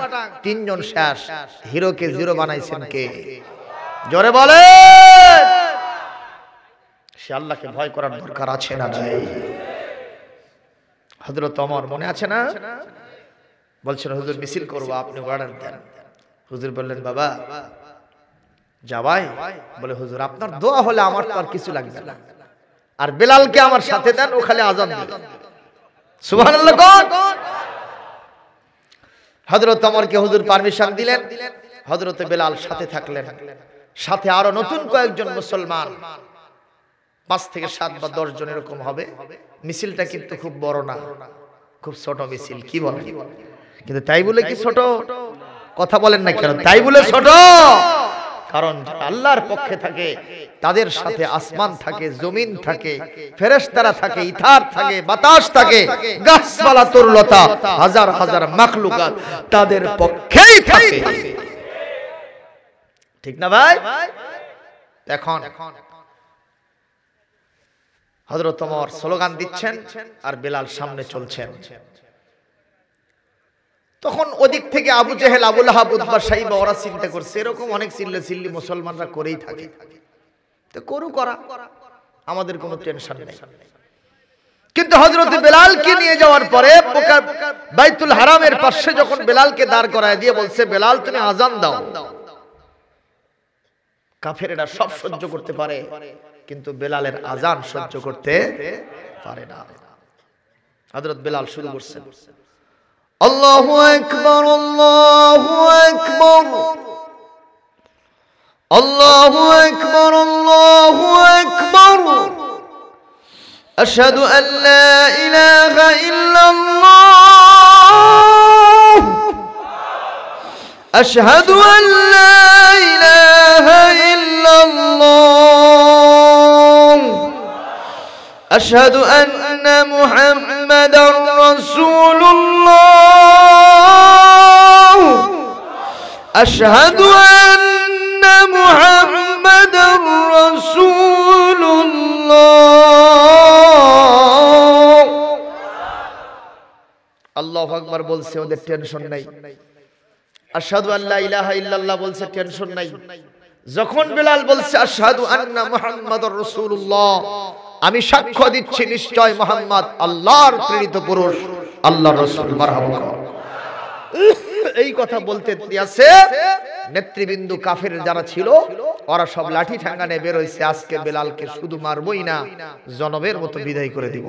তিনজন শেষ। হিরোকে জিরো বানাইছেন কে? জোরে বলে। সে আল্লাহকে ভয় করার দরকার আছে না নাই? হযরত ওমর মনে আছে না? বলছেন হুজুর মিছিল করবো, আপনি অর্ডার দেন। হুজুর বললেন বাবা যাবাই? বলে হুজুর আপনার দোয়া হলে আমার তো আর কিছু লাগবে না, আর বেলালকে আমার সাথে দেন, ও খালি আযান দিবেন। সুবহানাল্লাহ। হযরত ওমরকে হুজুর পারমিশন দিলেন, হযরত বেলাল সাথে থাকলেন, সাথে আরো নতুন কয়েকজন মুসলমান, 5 থেকে 7 বা 10 জন এরকম হবে। মিছিলটা কিন্তু খুব বড় না, খুব ছোট মিছিল। কি বলেন? কিন্তু তাই বলে কি ছোট? কথা বলেন না কেন? তাই বলে ছোট? কারণ আল্লাহর পক্ষে থাকে তাদের সাথে আসমান থাকে, জমিন থাকে, ফেরেশতারা থাকে, ইথার থাকে, বাতাস থাকে, গাছপালা, তরুলতা, হাজার হাজার মাখলুকাত তাদের পক্ষেই থাকে। ঠিক না ভাই? এখন হযরত ওমর স্লোগান দিচ্ছেন আর বেলাল সামনে চলছেন। তখন ওদিক থেকে আবু জেহেল, আবু লাহাব, উতবা, সাইবা ওরা চিন্তা করছে এরকম অনেক চিল্লা চিল্লি মুসলমানরা করেই থাকে, তো করু করা, আমাদের কোনো টেনশন নেই। কিন্তু হযরত বেলালকে নিয়ে যাওয়ার পরে বাইতুল হারামের পাশে যখন বেলালকে দাঁড় করায় দিয়ে বলছে বেলাল তুমি আযান দাও, কাফেররা সব সহ্য করতে পারে কিন্তু বেলালের আযান সহ্য করতে পারে না। হযরত বেলাল শুরু করছেন আল্লাহু আকবার, আল্লাহু আকবার, আল্লাহু আকবার, আল্লাহু আকবার, আশহাদু আন লা ইলাহা ইল্লাল্লাহ, আশহাদু আন লা ইলাহা ইল্লাল্লাহ, আশহাদু আন্না মুহাম্মাদার রাসূলুল্লাহ, আশহাদু আন্না মুহাম্মাদার রাসূলুল্লাহ। আল্লাহু আকবার বলছে, ওদের টেনশন নাই। আশহাদু আল্লা ইলাহা ইল্লাল্লাহ বলছে, টেনশন নাই। যখন বিলাল বলছে আশহাদু আন্না মুহাম্মাদুর রাসূলুল্লাহ, আমি সাক্ষ্য দিচ্ছি নিশ্চয় মুহাম্মদ আল্লাহর প্রেরিত পুরুষ, আল্লাহর রাসূল, মারহাবা। এই কথা বলতে দিয়েছে নেতৃবৃন্দ কাফের যারা ছিল, ওরা সব লাঠি ঠাঙ্গা নিয়ে বের হইছে, আজকে বেলালকে শুধু মারবই না, জনমের মতো বিদায় করে দিব।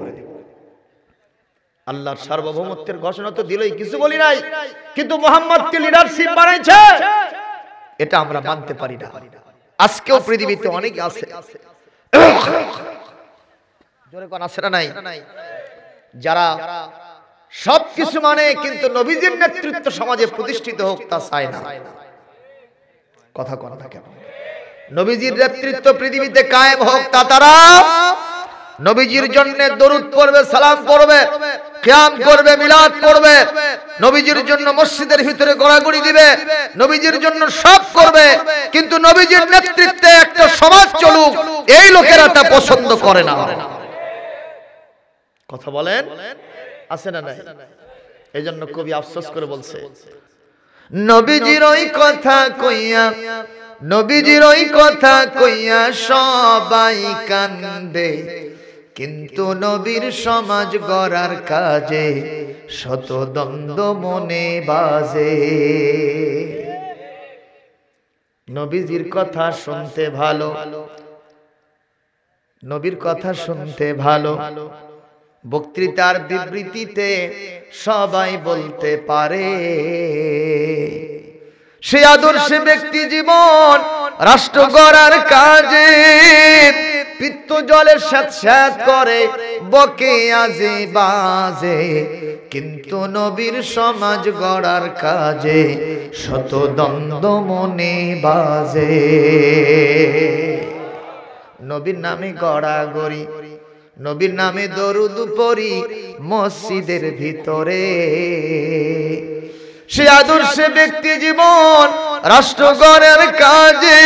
আল্লাহর সার্বভৌমত্বের ঘোষণা তো দিলই, কিছু বলি নাই, কিন্তু মুহাম্মদকে লিডারশিপ বানাইছে, এটা আমরা মানতে পারি না। আজকেও পৃথিবীতে অনেক আছে, জোরে কোন আছে না নাই, যারা সবকিছু মানে কিন্তু নবীজির নেতৃত্ব সমাজে প্রতিষ্ঠিত হোক তা চায় না। কথা কোন না কেন? নবীজির নেতৃত্ব পৃথিবীতে কায়েম হোক তা তারা নবীজির জন্য দরুদ পড়বে, সালাম পড়বে, কিয়াম করবে, মিলাদ করবে, নবীজির জন্য মসজিদের ভিতরে গড়াগড়ি দিবে, নবীজির জন্য সব করবে, কিন্তু নবীজির নেতৃত্বে একটা সমাজ চলুক এই লোকেরা তা পছন্দ করে না। কথা বলেন, আছে না নাই? এই জন্য কবি আফসোস করে বলছে, নবীজির ওই কথা কইয়া, নবীজির ওই কথা কইয়া সবাই কান্দে, কিন্তু নবীর সমাজ গড়ার কাজে শত দ্বন্দ্ব মনে বাজে। নবীজির কথা শুনতে ভালো, নবীর কথা শুনতে ভালো, বক্তৃতার বিবৃতিতে সবাই বলতে পারে, সে আদর্শে ব্যক্তি জীবন রাষ্ট্র গড়ার কাজে পিত্ত জলের স্যাঁত করে বকে আজে বাজে, কিন্তু নবীর সমাজ গড়ার কাজে শত দ্বন্দ্ব মনে বাজে। নবীর নামে গড়াগড়ি, নবীর নামে দরুদ পড়ি মসজিদের ভিতরে, সে আদর্শে ব্যক্তি জীবন রাষ্ট্র গড়ার কাজে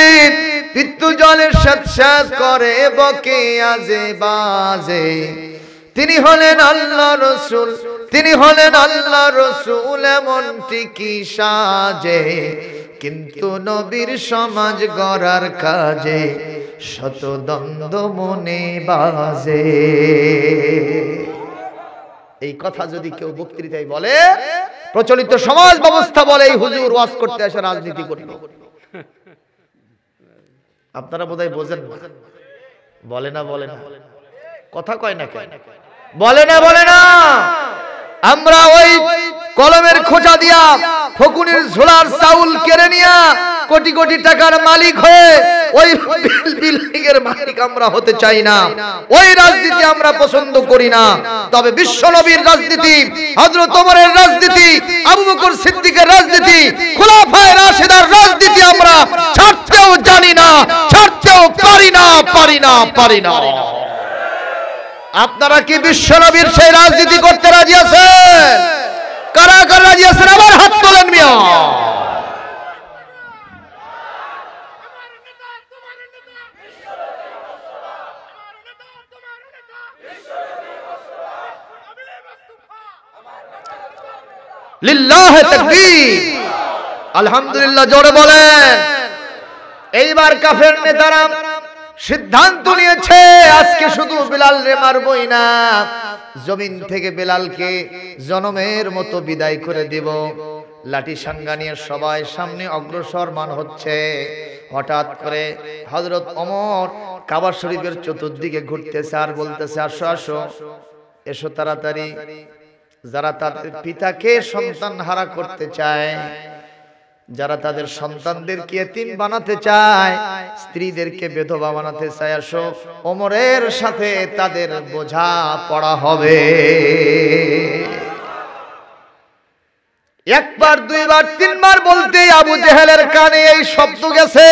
পিত্ত জলের স্যাঁত করে বকে আজে বাজে। তিনি হলেন আল্লাহ রসুল, তিনি হলেন আল্লাহ রসুল, এমনটি কি সাজে, কিন্তু নবীর সমাজ গড়ার কাজে শত দ্বন্দ্ব মনে বাজে। এই কথা যদি কেউ বক্তৃতায় বলে, প্রচলিত সমাজ ব্যবস্থা বলে এই হুজুর ওয়াজ করতে আসে রাজনীতি করবে। আপনারা বোধহয় বোঝেন না, বলে না, বলে না, কথা কয় না, বলে না, বলে না। আমরা ওই কলমের খোঁচা দিয়া ফকুনির ঝোলার চাউল কেড়ে নিয়া কোটি কোটি টাকার মালিক হয়ে ওই বিল্ডিং এর মালিক আমরা হতে চাই না। ওই রাজনীতি আমরা পছন্দ করি না। তবে বিশ্ব নবীর রাজনীতি, হযরত ওমরের রাজনীতি, আবু বকর সিদ্দিকের রাজনীতি, খুলাফায়ে রাশিদার রাজনীতি আমরা ছাড়তেও জানি না, ছাড়তেও পারি না, পারি না, পারি না। আপনারা কি বিশ্ব নবীর সেই রাজনীতি করতে রাজি আছেন? কারা কারা রাজি আছেন আবার হাত তোলেন মিয়া। লিল্লাহি তাকবীর, আলহামদুলিল্লাহ জোরে বলেন। এইবার কাফের নেতারা সিদ্ধান্ত নিয়েছে আজকে শুধু বিলাল রে মারবই না, জমিন থেকে বিলালকে জনমের মতো বিদায় করে দিব। লাঠি সাঙ্গা নিয়ে সবাই সামনে অগ্রসর মান হচ্ছে। হঠাৎ করে হযরত ওমর কাবা শরীফের চতুর্দিকে ঘুরতেছে আর বলতেছে, আসো আসো, এসো তাড়াতাড়ি। যারা তাদের পিতাকে সন্তান হারা করতে চায়, যারা তাদের সন্তানদেরকে এতিম বানাতে চায়, স্ত্রীদেরকে বিধবা বানাতে চায়, আসো ওমরের সাথে তাদের বোঝা পড়া হবে। একবার, দুইবার, তিনবার বলতে আবু জেহেলের কানে এই শব্দ গেছে।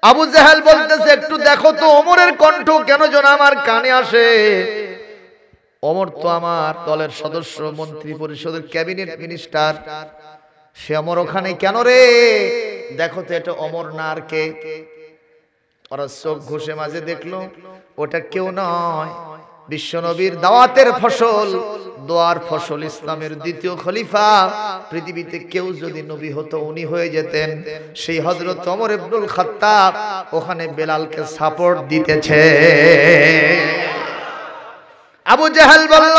আবু জেহেল বলতেছে, একটু দেখো তো ওমরের কণ্ঠ কেন যেন আমার কানে আসে। ওমর তো আমার দলের সদস্য, মন্ত্রী পরিষদের ক্যাবিনেট মিনিস্টার, সে ওমর ওখানে কেন রে? দেখো তো এটা ওমর না আর কে? ওরা চোখ ঘষে মাঝে দেখলো ওটা কেউ নয়, বিশ্বনবীর দাওয়াতের ফসল, দোয়ার ফসল, ইসলামের দ্বিতীয় খলিফা। পৃথিবীতে কেউ যদি নবী হতো উনি হয়ে যেতেন। সেই হযরত ওমর ইবনুল খাত্তাব ওখানে বেলালকে সাপোর্ট দিতেছে। আবু জাহেল বলল,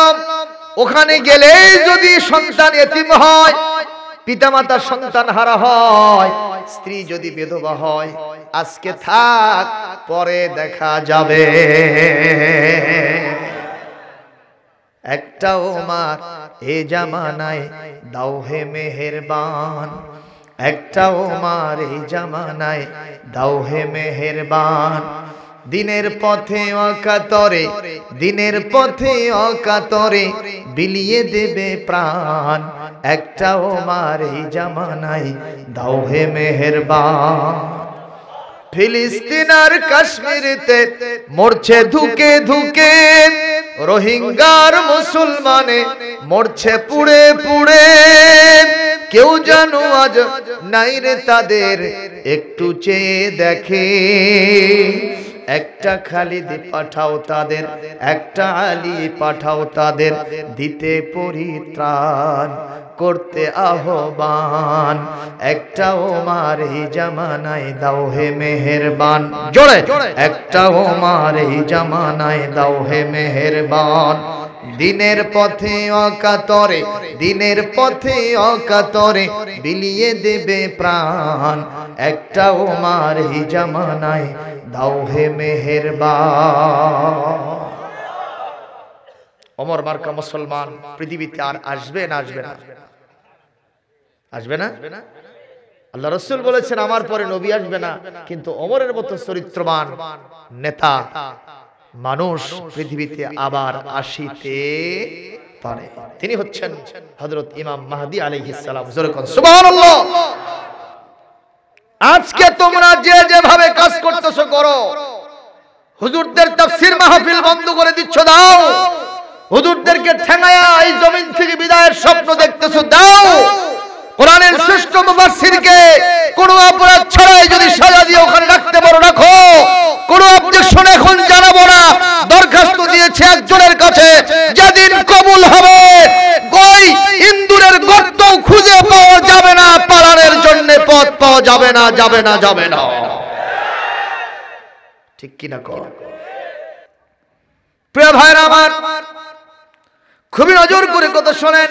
ওখানে গেলে যদি সন্তান এতিম হয়, পিতামাতা সন্তান হারা হয়, স্ত্রী যদি বিধবা হয়, আজকে থাক, পরে দেখা যাবে। একটা ওমর এ জামানায় দাও হে মেহেরবান, একটা ওমর এই জামানায় দাও হে মেহেরবান। দিনের পথে অকাতরে, দিনের পথে অকাতরে বিলিয়ে দেবে প্রাণ, একটা ওমর এই জামানায় দাও হে মেহেরবান। ফিলিস্তিন আর কাশ্মীরেতে মরছে ধুকে ধুকে, রোহিঙ্গার মুসলমানে মরছে পুড়ে পুড়ে। কেউ জানো আজ নাই রে তাদের একটু চেয়ে দেখে। একটা খালিদ পাঠাও তাদের, একটা আলী পাঠাও তাদের, দিতে পরিত্রাণ, করতে আহ্বান। একটা ওমর এই জামানায় দাও হে মেহেরবান, জোরে একটা ওমর এই জামানায় দাও হে মেহেরবান। দিনের পথে অকাতরে, দিনের পথে অকাতরে বিলিয়ে দেবে প্রাণ, একটা ওমর এই জামানায় দাও হে মেহেরবান। ওমর মার্কা মুসলমান পৃথিবীতে আর আসবে না? আসবে না? আসবে না? আল্লাহ রাসূল বলেছেন আমার পরে নবী আসবে না, কিন্তু ওমরের মতো চরিত্রবান নেতা মানুষ পৃথিবীতে আবার আসিতে পারে। তিনি হচ্ছেন হযরত ইমাম মাহদী আলাইহিস সালাম। জোরে কোন সুবহানাল্লাহ। আজকে তোমরা যে যেভাবে কাজ করতেছো করো, হুজুরদের তাফসীর মাহফিল বন্ধ করে দিচ্ছ, দাও। হুজুরদেরকে ঠেঙায়া এই জমিন থেকে বিদায়ের স্বপ্ন দেখতেছো, দাও। কোরআনের শ্রেষ্ঠ মুফাসসিরকে কোনো অপরাধ ছাড়াই যদি সাজা দিয়ে ওখানে রাখতে পারো রাখো, কোনো অবজেকশন এখন জানাবো না। দরখাস্ত দিয়েছে একজনের কাছে, যেদিন কবুল হবে কই ইন্দুরের গর্ত খুঁজে পাওয়া যাবে না, পালানোর জন্য পথ পাওয়া যাবে না, যাবে না, যাবে না। ঠিক কি না কর? প্রিয় ভাইরা আমার, খুবই নজর করে কথা শোনেন।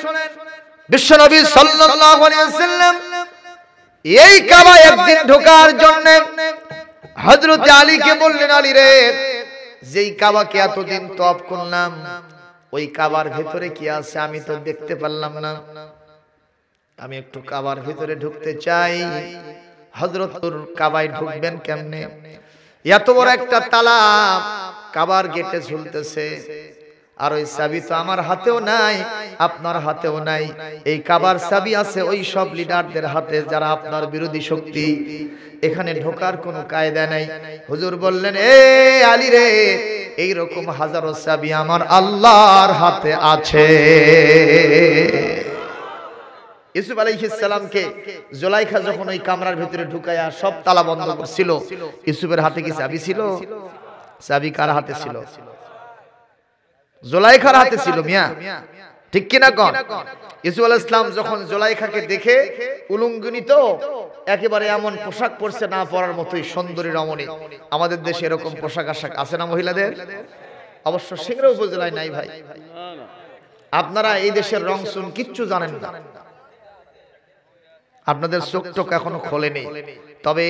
বিশ্বনবী সাল্লাল্লাহু আলাইহি ওয়াসাল্লাম এই কাবায় একদিন ঢোকার জন্য হযরত আলীকে বললেন, আলী রে, যেই কাবাকে এতদিন তওয়াফ করলাম, ওই কাবার ভিতরে কি আছে আমি তো দেখতে পারলাম না, আমি একটু কাবার ভিতরে ঢুকতে চাই। হযরত কাবায় ঢুকবেন কেমনে? এত বড় একটা তালা কাবার গেটে ঝুলতেছে, আর ওই চাবি তো আমার হাতেও নাই, আপনার হাতেও নাই। এই কাবার চাবি আছে ওই সব লিডারদের হাতে যারা আপনার বিরোধী শক্তি। এখানে ঢোকার কোনো কায়দা নাই। হুজুর বললেন, এ আলী রে, এই রকম হাজারো চাবি আমার আল্লাহর হাতে আছে। ইউসুফ আলাইহিস সালামকে জুলাইখা যখন ওই কামরার ভিতরে ঢুকায়া সব তালা বন্ধ করছিল, ইউসুফের হাতে কি চাবি ছিল? চাবি কার হাতে ছিল? জুলাইখার হাতে ছিল। মিয়া ঠিক কি না কোন? ইউসুফ আলাইহিস সালাম যখন জুলাইখাকে দেখে উলঙ্গিনী, তো একেবারে এমন পোশাক পরছে না পরার মতোই সুন্দরী রমণী। আমাদের দেশে এরকম পোশাক আশাক আছে না মহিলাদের? অবশ্য সিংড়া উপজেলায় নাই ভাই। আপনারা এই দেশের রং শুন কিচ্ছু জানেন না, আপনাদের চোখ টোক এখনো খোলেনি। তবে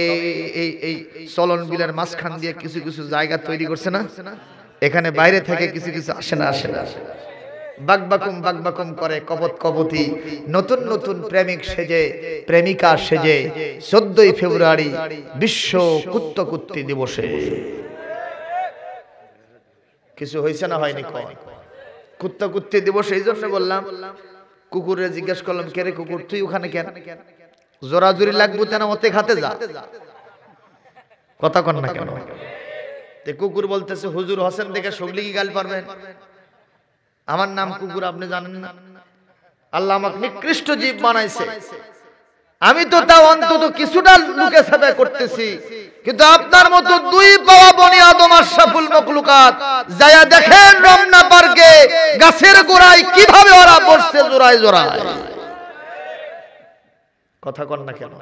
এই চলন বিলের মাঝখান দিয়ে কিছু কিছু জায়গা তৈরি করছে না, এখানে বাইরে থেকে কিছু কিছু আসে না, আসে না, বাকবাকুম বাকবাকুম করে কপত কপতি নতুন নতুন প্রেমিক সেজে, প্রেমিকা সেজে 14ই ফেব্রুয়ারি বিশ্ব কুত্তকুত্তি দিবসে কিছু হয়েছে না হয়নি? কুত্তকুত্তি দিবস এই জন্য বললাম। কুকুরে জিজ্ঞেস করলাম, কে রে কুকুর, তুই ওখানে কেন? জোরাজুরি লাগবো তেনা ওতে খাতে যা, কথা কন না কেন? কুকুর বলতেছে, হুজুর হোসেন দেখে সগলি কি গাল পারবেন? আমার নাম কুকুর, আপনি জানেন না? আল্লাহ আমাকে নিকৃষ্ট জীব বানাইছে, আমি তো তাও অন্তত কিছুটা লুকে ছাপা করতেছি, কিন্তু আপনার মতো দুই পাওয়া বনি আদম আশরাফুল মাখলুকাত যায়া দেখেন রমনা গাছের গোড়ায় কিভাবে ওরা বসছে জোড়ায় জোড়ায়। কথা কন না কেন?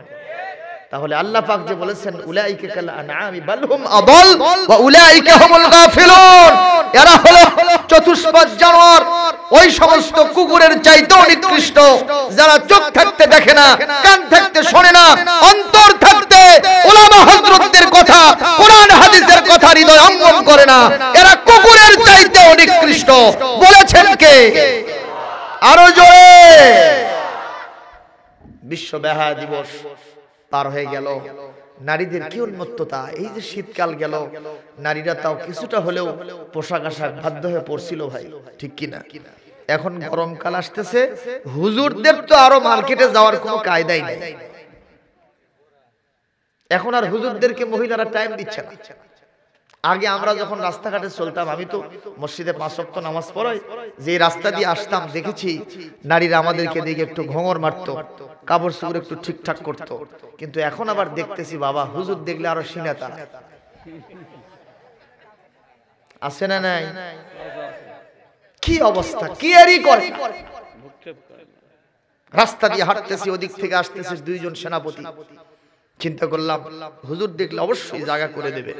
তাহলে আল্লাহ পাক যে বলেছেন উলাইকা কাল আনআমি বাল হুম আদাল ওয়া উলাইকা হুমুল গাফিলুন, এরা হলো চতুষ্পদ জানোয়ার, ওই সমস্ত কুকুরের চাইতেও নিকৃষ্ট যারা চোখ থাকতে দেখে না, কান থাকতে শোনে না, অন্তর থাকতে উলামা হযরতদের কথা, কোরআন হাদিসের কথা হৃদয় অঙ্গন করে না, এরা কুকুরের চাইতেও নিকৃষ্ট। বলেছেন কে? আরো জোরে। বিশ্ব বেহায়া দিবস পার হয়ে গেল, নারীদের কি উন্মত্ততা। এই যে শীতকাল গেল, নারীরা তাও কিছুটা হলেও পোশাক আশাক বাধ্য হয়ে পড়ছিল ভাই, ঠিক কিনা? এখন গরমকাল আসতেছে, হুজুরদের তো আরো মার্কেটে যাওয়ার কোনো কায়দাই নেই। এখন আর হুজুরদেরকে মহিলারা টাইম দিচ্ছে না। আগে আমরা যখন রাস্তাঘাটে চলতাম, আমি তো মসজিদে 5 ওয়াক্ত নামাজ পড়াই, যে রাস্তা দিয়ে আসতাম দেখেছি নারীরা আমাদেরকে দেখে একটু ঘোঙর মারতো, কাপড় চোপড় একটু ঠিকঠাক করতো। কিন্তু এখন আবার দেখতেছি বাবা, হুজুর দেখলে আরো সিনা তারা আছে না নাই? কি অবস্থা, কি আরই করে। রাস্তা দিয়ে হাঁটতেছি, ওদিক থেকে আসতেছে 2 জন সেনাপতি। চিন্তা করলাম হুজুর দেখলে অবশ্যই জায়গা করে দেবে,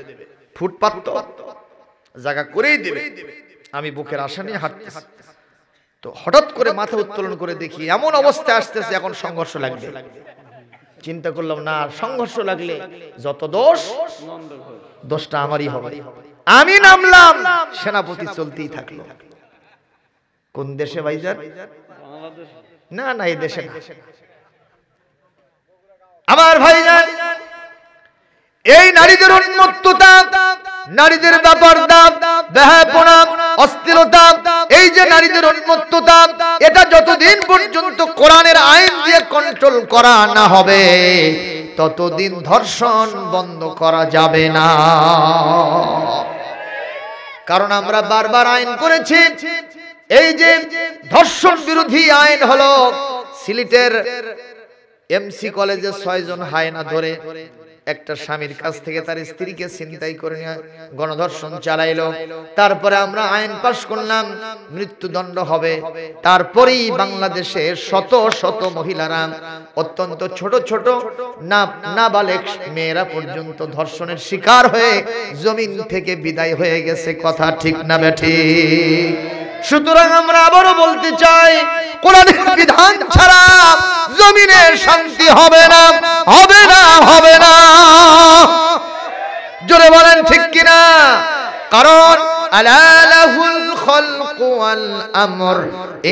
ফুটপাত তো জায়গা করেই দেবে। আমি বুকের আশা নিয়ে হাঁটতেছি, তো হঠাৎ করে মাথা উত্তোলন করে দেখি এমন অবস্থা আসতেছে, এখন সংঘর্ষ লাগবে। চিন্তা করলাম না, সংঘর্ষ লাগলে যত দোষটা আমারই হবে। আমি নামলাম, সেনাপতি চলতেই থাকলো। কোন দেশে ভাইজান? না না, এই দেশে না। আমার ভাইজান, এই নারীদের উন্মত্ততা, নারীদের ব্যাপার দাম, বেহায়াপনা, অস্থিরতা, এই যে নারীদের উন্মত্ততা, এটা যতদিন পর্যন্ত কোরআনের আইন দিয়ে কন্ট্রোল করা না হবে, ততদিন ধর্ষণ বন্ধ করা যাবে না। কারণ আমরা বারবার আইন করেছি, এই যে ধর্ষণ বিরোধী আইন হলো সিলেটের এমসি কলেজে 6 জন হায়না ধরে একটা স্বামীর কাছ থেকে তার স্ত্রীকে ছিনতাই করে নিয়ে গণধর্ষণ চালাইলো। তারপরে আমরা আইন পাশ করলাম, মৃত্যুদণ্ড হবে। তারপরেই বাংলাদেশে শত শত মহিলারা, অত্যন্ত ছোট ছোট নাবালেগ মেয়েরা পর্যন্ত ধর্ষণের শিকার হয়ে জমিন থেকে বিদায় হয়ে গেছে। কথা ঠিক না বেঠিক? সুতরাং আমরা আবারও বলতে চাই, কোরআনের বিধান ছাড়া জমিনে শান্তি হবে না, হবে না, হবে না। জোরে বলেন ঠিক কিনা? কারণ আলা লাহুল খালকু ওয়াল আমর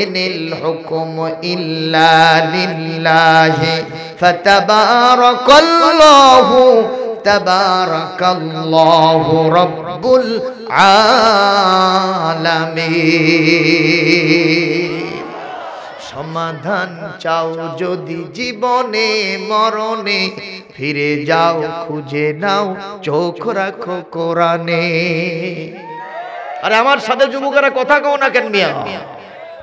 ইনিল হুকমু ইল্লা লিল্লাহি ফাতাবারাকাল্লাহু তাবারাকাল্লাহু রাব্বুল আলামিন। সমাধান চাও যদি জীবনে মরণে, ফিরে যাও খুঁজে নাও, চোখ রাখো কোরআনে। আরে আমার সাথে যুবকেরা কথা কও না কেন মিয়া?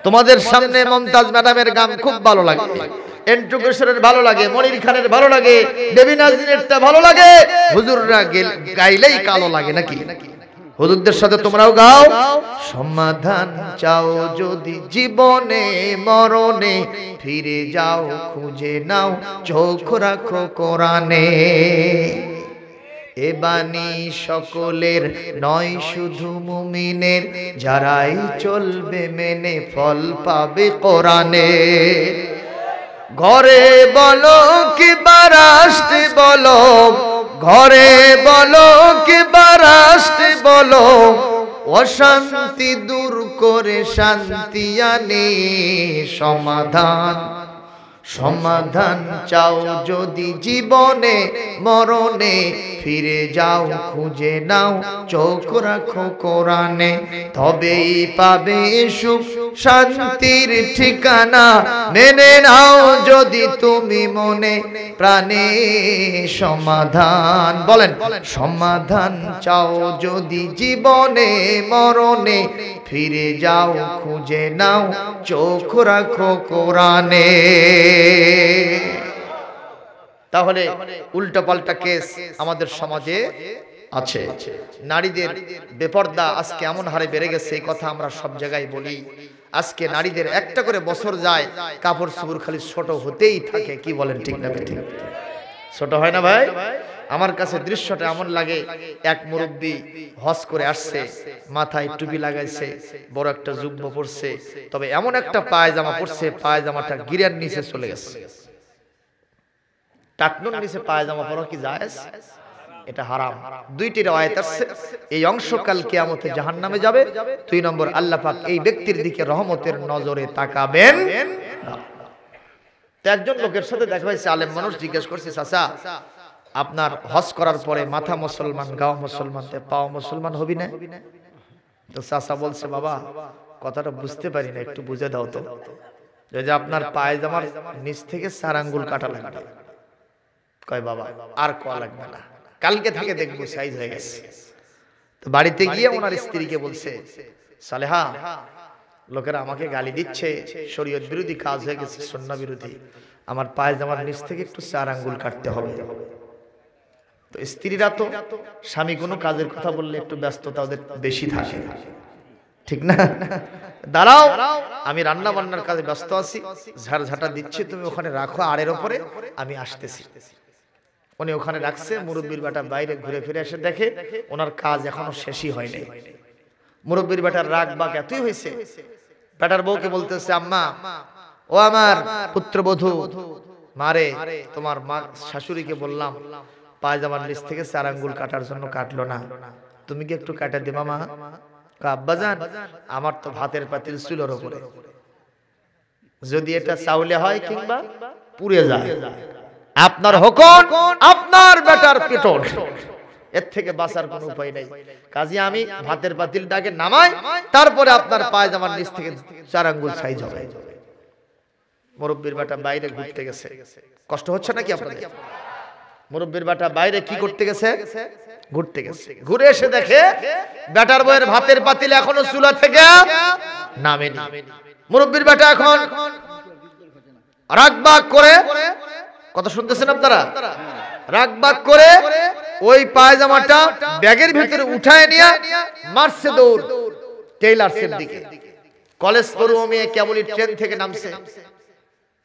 তোমাদের সামনে মমতাজ ম্যাডামের গান খুব ভালো লাগে, এন্ট্রু কিশোরের ভালো লাগে, মনির খানের ভালো লাগে, দেবী নাজনীনেরটা ভালো লাগে, হুজুররা গাইলেই কালো লাগে নাকি? হুজুরদের সাথে তোমরাও গাও। সমাধান চাও যদি জীবনে মরণে, ফিরে যাও খুঁজে নাও, চোখ রাখো কোরআনে। এ বাণী সকলের নয়, শুধু মুমিনের, যারাই চলবে মেনে ফল পাবে কোরআনে। ঘরে বলো কি বারাষ্টে বলো, ঘরে বলো কি বারাষ্টে বলো, অশান্তি দূর করে শান্তি আনে। সমাধান সমাধান চাও যদি জীবনে মরণে, ফিরে যাও খুঁজে নাও, চোখ রাখো কোরআনে। তবেই পাবে সুখ শান্তির ঠিকানা, মেনে নাও যদি তুমি মনে প্রাণে। সমাধান বলেন, সমাধান চাও যদি জীবনে মরণে, ফিরে যাও খুঁজে নাও, চোখ রাখো কোরআনে। তাহলে উল্টাপাল্টা কেস আমাদের সমাজে আছে। নারীদের বেপরদা আজকে এমন হারে বেড়ে গেছে, এই কথা আমরা সব জায়গায় বলি। আজকে নারীদের একটা করে বছর যায়, কাপড় চোপড় খালি ছোট হতেই থাকে। কি বলেন, ঠিক না ঠিক? ছোট হয় না ভাই? আমার কাছে দৃশ্যটা এমন লাগে, এক মুরব্বী হজ করে আসছে, মাথায় টুপি লাগাইছে, বড় একটা জুব্বা পরছে, তবে এমন একটা পায়জামা পরছে, পায়জামাটা গিরার নিচে চলে গেছে। টাকনুর নিচে পায়জামা পরা কি জায়েজ? এটা হারাম। দুইটি riwayat আছে, এই অংশ কাল কিয়ামতে জাহান্নামে যাবে। 2 নম্বর, আল্লাহ পাক এই ব্যক্তির দিকে রহমতের নজরে তাকাবেন না। তো একজন লোকের সাথে দেখা হয়েছে, আলেম মানুষ, জিজ্ঞেস করছে, চাচা আপনার হজ করার পরে মাথা মুসলমান, গাও মুসলমান, পাও মুসলমান হবি না? তো চাচা বলছে, বাবা কথাটা বুঝতে পারি না, একটু বুঝে দাও তো। যে আপনার পায়জামার নিচ থেকে 4 আঙ্গুল কাটা লাগবে। কয় বাবা আর কোয়া লাগবে না, কালকে থেকে দেখবো সাইজ হয়ে গেছে। তো বাড়িতে গিয়ে ওনার স্ত্রীকে বলছে, সালেহা লোকেরা আমাকে গালি দিচ্ছে, শরীয়ত বিরোধী কাজ হয়ে গেছে, সুন্নাহ বিরোধী, আমার পায়জামার নিচ থেকে একটু 4 আঙ্গুল কাটতে হবে। তো স্ত্রীরা তো স্বামী কোনো কাজের কথা বললে একটু ব্যস্ততা ওদের বেশি থাকে, ঠিক না? দাঁড়াও, আমি রান্না বান্নার কাজে ব্যস্ত আছি, ঝাড়ঝাটা দিচ্ছি, তুমি ওখানে রাখো আড়ের ওপরে, আমি আসতেছি। উনি ওখানে রাখছে, মুরব্বির বেটা বাইরে ঘুরে ফিরে এসে দেখে ওনার কাজ এখনো শেষই হয়নি। মুরব্বির বেটার রাগ বাক এতই হয়েছে, বেটার বউকে বলতেছে, আম্মা ও আমার পুত্রবধূ, মারে তোমার মা শাশুড়িকে বললাম পায়জামার নিচ থেকে 4 আঙ্গুল কাটার জন্য, কাটলো না, তুমি কি একটু কাটা দিবা মা? আব্বাজান আমার তো ভাতের পাতিল চুলোর উপরে, যদি এটা চাউলে হয় কিংবা পুড়ে যায়, আপনার হুকুম, আপনার বেটার পেটন, এর থেকে বাঁচার কোনো উপায় নাই। কাজী আমি ভাতের পাতিলটাকে নামাই, তারপরে আপনার পায়জামার নিচ থেকে 4 আঙ্গুল সাইজ হবে। মুরব্বির বেটা বাইরে ঘুরতে গেছে, কষ্ট হচ্ছে নাকি আপনাদের? মুরব্বির বেটা বাইরে কি করতে গেছে? ঘুরতে গেছে। ঘুরে এসে দেখে বেটার বউয়ের ভাতের পাতিল এখনো চুলা থেকে নামেনি। মুরব্বির বেটা এখন রাগবাগ করে, কথা শুনতেছেন আপনারা? রাগবাগ করে ওই পায়জামাটা ব্যাগের ভিতরে উঠায় নিয়ে মারছে দৌড় টেইলার্সের দিকে। কলেজ পড়ুয়া মেয়ে কেবলই ট্রেন থেকে নামছে,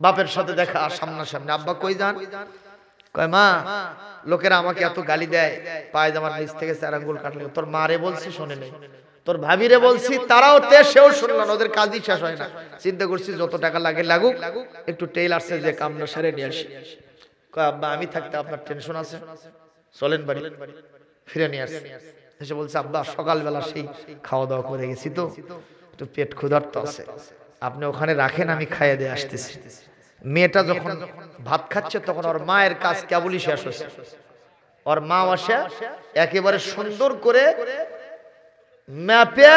বাপের সাথে দেখা সামনাসামনি। আব্বা কই যান? কয় মা লোকেরা আমাকে এত গালি দেয়, পায়জামার নিচ থেকে 4 আঙ্গুল কাটলে। তোর মারে বলছি শোনে নাই, তোর ভাবিরে বলছি তারাও সেও শুনলো না, ওদের কাজই শেষ হয় না। চিন্তা করছি যত টাকা লাগে লাগুক, একটু টেইলার্সে যে কামনা সেরে নিয়ে আসি। কয় আব্বা আমি থাকতে আপনার টেনশন আছে, চলেন বাড়ি, ফিরে নিয়ে আসি। এসে বলছে, আব্বা সকালবেলা সেই খাওয়া দাওয়া করে গেছি তো একটু পেট ক্ষুধার্ত আছে, আপনি ওখানে রাখেন, আমি খাইয়ে দিয়ে আসতেছি। মেয়েটা যখন ভাত খাচ্ছে তখন ওর মায়ের কাজ কেবলই শেষ হচ্ছে। ওর মা আসে একেবারে সুন্দর করে ম্যাপে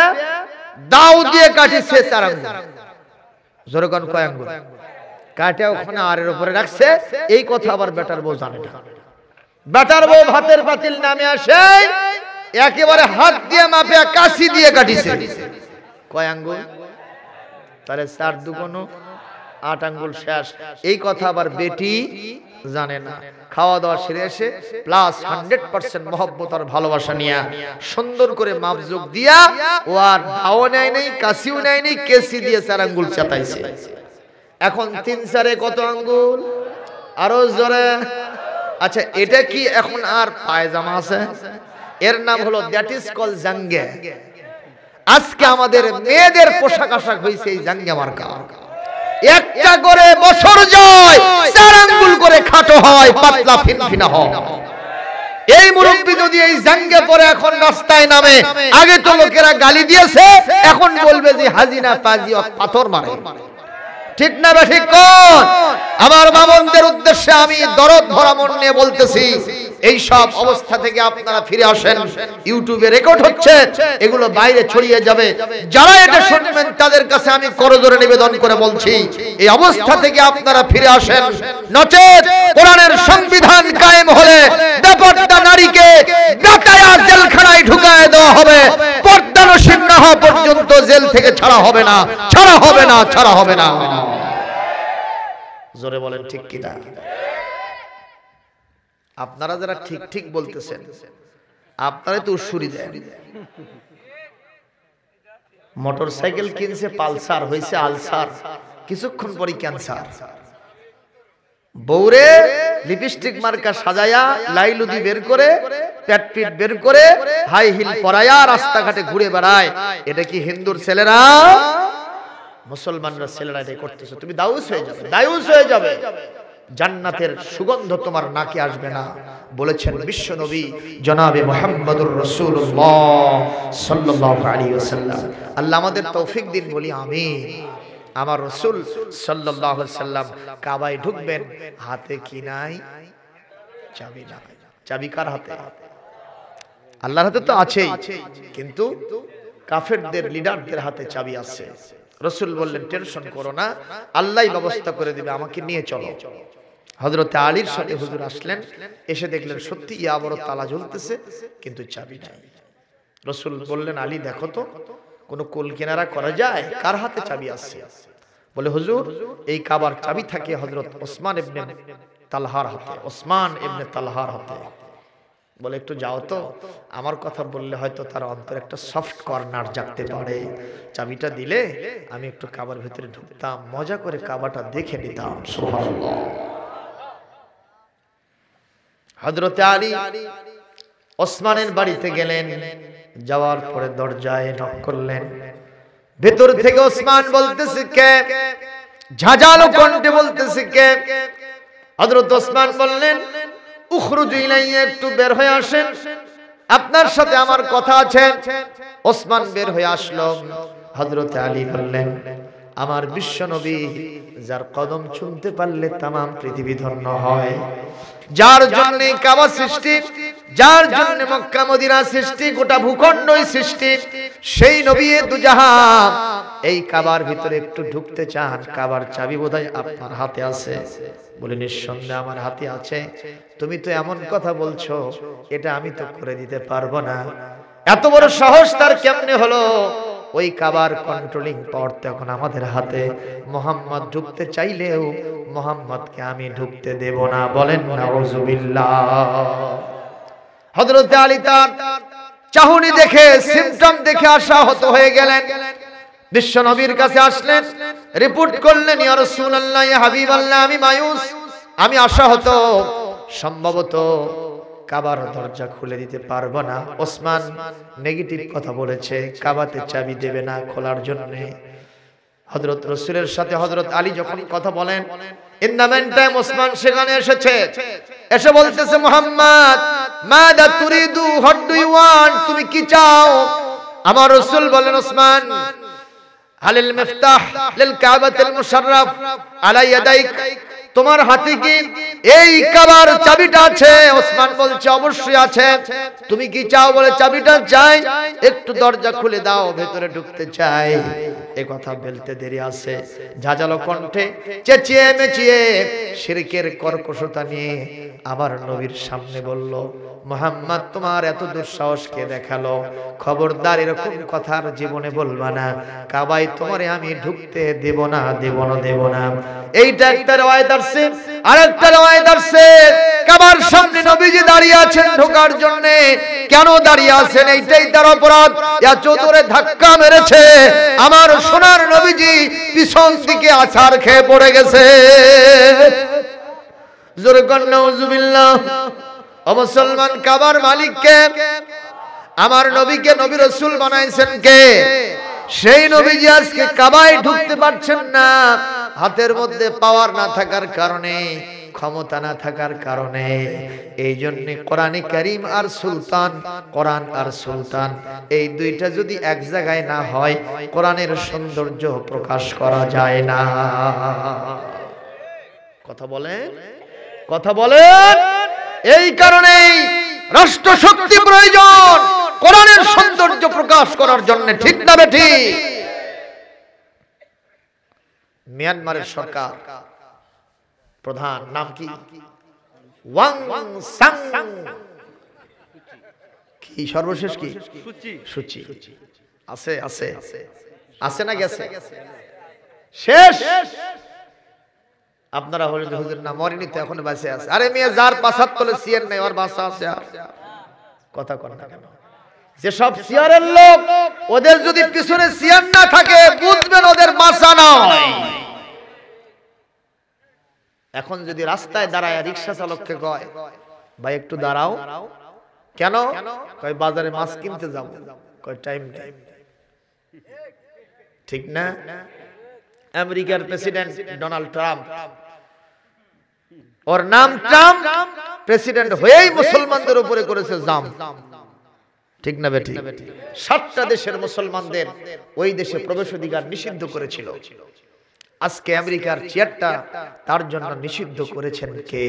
দাও দিয়ে কাটিছে 4 আঙ্গুল। জোরে কোন কয় আঙ্গুল কাটে ওখানে আরের উপরে রাখছে। এই কথা আবার বেটার বউ জানে না। বেটার বউ ভাতের পাতিল নামে আসে একেবারে হাত দিয়ে মাপে কাশি দিয়ে কাটিছে। কয় আঙ্গুল? তাহলে 4 দুগুণ 8 আঙ্গুল শেষ। এই কথা আবার বেটি জানে না। খাওয়া দাওয়া সেরে এসে প্লাস 100% মহব্বত আর ভালোবাসা নিয়ে সুন্দর করে মাপজোক দিয়া ও আর ধাও নেয় নেই, কাশিও নেয় নেই, কেসি দিয়ে 4 আঙ্গুল চাতাইছে। এখন 3 4 কত আঙ্গুল? আরো জোরে। আচ্ছা এটা কি এখন আর পায়জামা আছে? এর নাম হলো দ্যাট ইজ কল জাঙ্গে। আজকে আমাদের মেয়েদের পোশাক আশাক হয়েছে এই জাঙ্গে মার্কা। একটা করে বছর যায় 4 আঙ্গুল করে খাটো হয়, পাতলা ফিনফিনা হয়। এই মুরব্বি যদি এই জাঙ্গে পরে এখন রাস্তায় নামে, আগে তো লোকেরা গালি দিয়েছে, এখন বলবে যে হাজিনা পাজি পাথর মারে। ঠিক না বে ঠিক কোন? আমার মামনদের উদ্দেশ্যে আমি দরদ ভরা মন নিয়ে বলতেছি, এই সব অবস্থা থেকে আপনারা ফিরে আসেন। ইউটিউবে রেকর্ড হচ্ছে, এগুলো বাইরে ছড়িয়ে যাবে। যারা এটা শুনবেন তাদের কাছে আমি করজোরে নিবেদন করে বলছি, এই অবস্থা থেকে আপনারা ফিরে আসেন। নচেত কোরআনের সংবিধান কায়েম হলে বেপর্দা নারীকে গাতায়া জেলখানায় ঢুকায় দেওয়া হবে। পর্দানসীন না হওয়া পর্যন্ত জেল থেকে ছাড়া হবে না, ছাড়া হবে না, ছাড়া হবে না। জোরে বলেন ঠিক কি না? আপনারা যারা ঠিক ঠিক বলতেছেন আপনারাই তো উৎসুরি দেন। মোটরসাইকেল কিনছে পালসার, হয়েছে আলসার, কিছুক্ষণ পরই ক্যান্সার। বউরে লিপস্টিক মার্কা সাজায়া লাইলুদি বের করে পেট পিট বের করে হাই হিল পরায়া রাস্তাঘাটে ঘুরে বেড়ায়। এটা কি হিন্দুর ছেলেরা? মুসলমানরা ছেলেরা এটা করতেছে। তুমি দাউস হয়ে যাবে, দায়ুস হয়ে যাবে, জান্নাতের সুগন্ধ তোমার নাকে আসবে না, বলেছেন বিশ্ব নবী জনাবে মুহাম্মদুর রাসূলুল্লাহ সাল্লাল্লাহু আলাইহি ওয়াসাল্লাম। আল্লাহ আমাদের তৌফিক দিন, বলি আমিন। আমার রাসূল সাল্লাল্লাহু আলাইহি ওয়াসাল্লাম কাবায় ঢুকবেন, হাতে কি নাই? চাবি নাই। চাবি কার হাতে? আল্লাহর হাতে তো আছেই, কিন্তু কাফেরদের লিডারদের হাতে চাবি আছে। রাসূল বললেন টেনশন করো না, আল্লাহই ব্যবস্থা করে দিবে, আমাকে নিয়ে চলো। হযরতে আলীর সাথে হুজুর আসলেন, এসে দেখলেন সত্যি ইয়াবরত তালা ঝুলতেছে, কিন্তু চাবি নাই। রাসূল বললেন আলী দেখো তো কোন কুল কিনারা করা যায়, কার হাতে চাবি আছে? বলে হুজুর এই কাবার চাবি থাকে হযরত ওসমান ইবনে তালহার হাতে, ওসমান ইবনে তালহার হাতে। বলে একটু যাও তো, আমার কথা বললে হয়তো তার অন্তরে একটা সফট কর্নার জাগতে পারে, চাবিটা দিলে আমি একটু কাবার ভিতরে ঢুকতাম, মজা করে কাবাটা দেখে নিতাম। সুবহানাল্লাহ। হযরতে আলী ওসমানের বাড়িতে গেলেন, যাওয়ার পরে দরজায় নক করলেন। ভেতর থেকে ওসমান বলতেছে কে? ঝাঁঝালো কণ্ঠে বলতেছে কে? হযরত ওসমান বললেন উখরুজু ইলাইয়া, একটু বের হয়ে আসেন, আপনার সাথে আমার কথা আছে। ওসমান বের হয়ে আসলো। হযরতে আলী বললেন আমার বিশ্ব নবী যার কদম চুমতে পারলে তামাম পৃথিবী ধন্য হয়, যার জন্য কাবা সৃষ্টি, যার জন্য মক্কা মদিনা সৃষ্টি, গোটা ভূখণ্ডই সৃষ্টি, সেই নবী দুজাহান এই কাবার ভিতরে একটু ঢুকতে চান, কাবার চাবি বোধহয় আপনার হাতে আছে। বলে নিঃসন্দেহে আমার হাতে আছে। তুমি তো এমন কথা বলছো, এটা আমি তো করে দিতে পারবো না। এত বড় সাহস তার কেমনে হলো? ওই কাবার কন্ট্রোলিং পাওয়ার তো এখন আমাদের হাতে। মুহাম্মদ ঢুকতে চাইলেও মুহাম্মদকে আমি ঢুকতে দেব না। বলেন নাউজুবিল্লাহ। হযরত আলী তার চাহনি দেখে, সিম্পটম দেখে আশাহত হয়ে গেলেন। বিশ্ব নবীর কাছে আসলেন, রিপোর্ট করলেন ইয়া রাসূলুল্লাহ, ইয়া হাবিবাল্লাহ, আমি মায়ুস, আমি আশাহত, সম্ভবত কাবার দরজা খুলে দিতে পারবো না। ওসমান নেগেটিভ কথা বলেছে, কাবাতে চাবি দেবে না খোলার জন্য। হযরত রাসূলের সাথে হযরত আলী যখন কথা বলেন, in the mean time Osman সেখানে এসেছে, এসে বলতেছে মুহাম্মদ মাদা তুরিদু, হোয়াট ডু ইউ ওয়ান্ট, তুমি কি চাও? আমার রাসূল বলেন ওসমান হালিল মিফতাহ লিল কাবাতিল মুশাররাফ আলা ইয়াদাইক, তোমার হাতে কি এই কাবার চাবিটা আছে? ওসমান বলছে অবশ্যই আছে। তুমি কি চাও? বলে চাবিটা চাই, একটু দরজা খুলে দাও, ভেতরে ঢুকতে চাই। এই কথা বলতে দেরি আছে, ঝাঁঝালো কণ্ঠে চেঁচিয়ে মেচিয়ে শিরকের কর্কশতা নিয়ে আবার নবীর সামনে বলল মুহাম্মদ তোমার এত দুঃসাহস কে দেখালো? খবরদার এরকম কথা আর জীবনে বলবা না, কাবায় তোমারে আমি ঢুকতে দেব না, দেব না, দেব না। এইটা একটা রওয়ায়াত আছে। আরেকটা রওয়ায়াত আছে কাবার সামনে নবীজি দাঁড়িয়ে আছেন ঢোকার জন্য। কেন দাঁড়িয়ে আছেন? এইটাই তার অপরাধ। এত জোরে ধাক্কা মেরেছে, আমার সোনার নবীজি পিছন দিকে আছাড় খেয়ে পড়ে গেছে। জোরে কর নাউজুবিল্লাহ। ও মুসলমান, কাবার মালিক কে? আমার নবীকে নবী রাসূল বানাইছেন কে? সেই নবীজি আজকে কাবায় ঢুকতে পারছেন না। হাতের মধ্যে পাওয়ার না থাকার কারণে, ক্ষমতা না থাকার কারণে। এই জন্য কোরআনে কারীম আর সুলতান, কোরআন আর সুলতান এই দুইটা যদি এক জায়গায় না হয়, কোরআনের সৌন্দর্য প্রকাশ করা যায় না। কথা বলেন, কথা বলেন। এই কারণেই রাষ্ট্র শক্তি প্রয়োজন কোরআনের সৌন্দর্য প্রকাশ করার জন্য, ঠিক না বেঠিক? মিয়ানমারের সরকার প্রধান নাম কি? ওয়াং সাং, কি সর্বশেষ কি? সূচি আছে, আছে, আছে না গেছে? শেষ। আপনারা হলেন হুজুর না মরেনি তো, এখন বেঁচে আছে। আরে মেয়ে যার পাছার তলে সিয়ের নাই, ওর বাঁচা আছে। আর কথা কর না কেন? যে সব চেয়ারের লোক, ওদের যদি পিছনে চেয়ার না থাকে বুঝবেন ওদের বাঁচা নয়। এখন যদি রাস্তায় দাঁড়ায় রিক্সা চালককে কয় ভাই একটু দাঁড়াও, কেন? কয় বাজারে মাছ কিনতে যাব। কয় টাইম নেই। ঠিক না? আমেরিকার প্রেসিডেন্ট ডোনাল্ড ট্রাম্প, ওর নাম ট্রাম্প, প্রেসিডেন্ট হয়েই মুসলমানদের উপরে করেছে জাম। ঠিক না বেঠিক? 7টা দেশের মুসলমানদের ওই দেশে প্রবেশ অধিকার নিষিদ্ধ করেছিল। আজকে আমেরিকার চেয়ারটা তার জন্য নিষিদ্ধ করেছেন কে?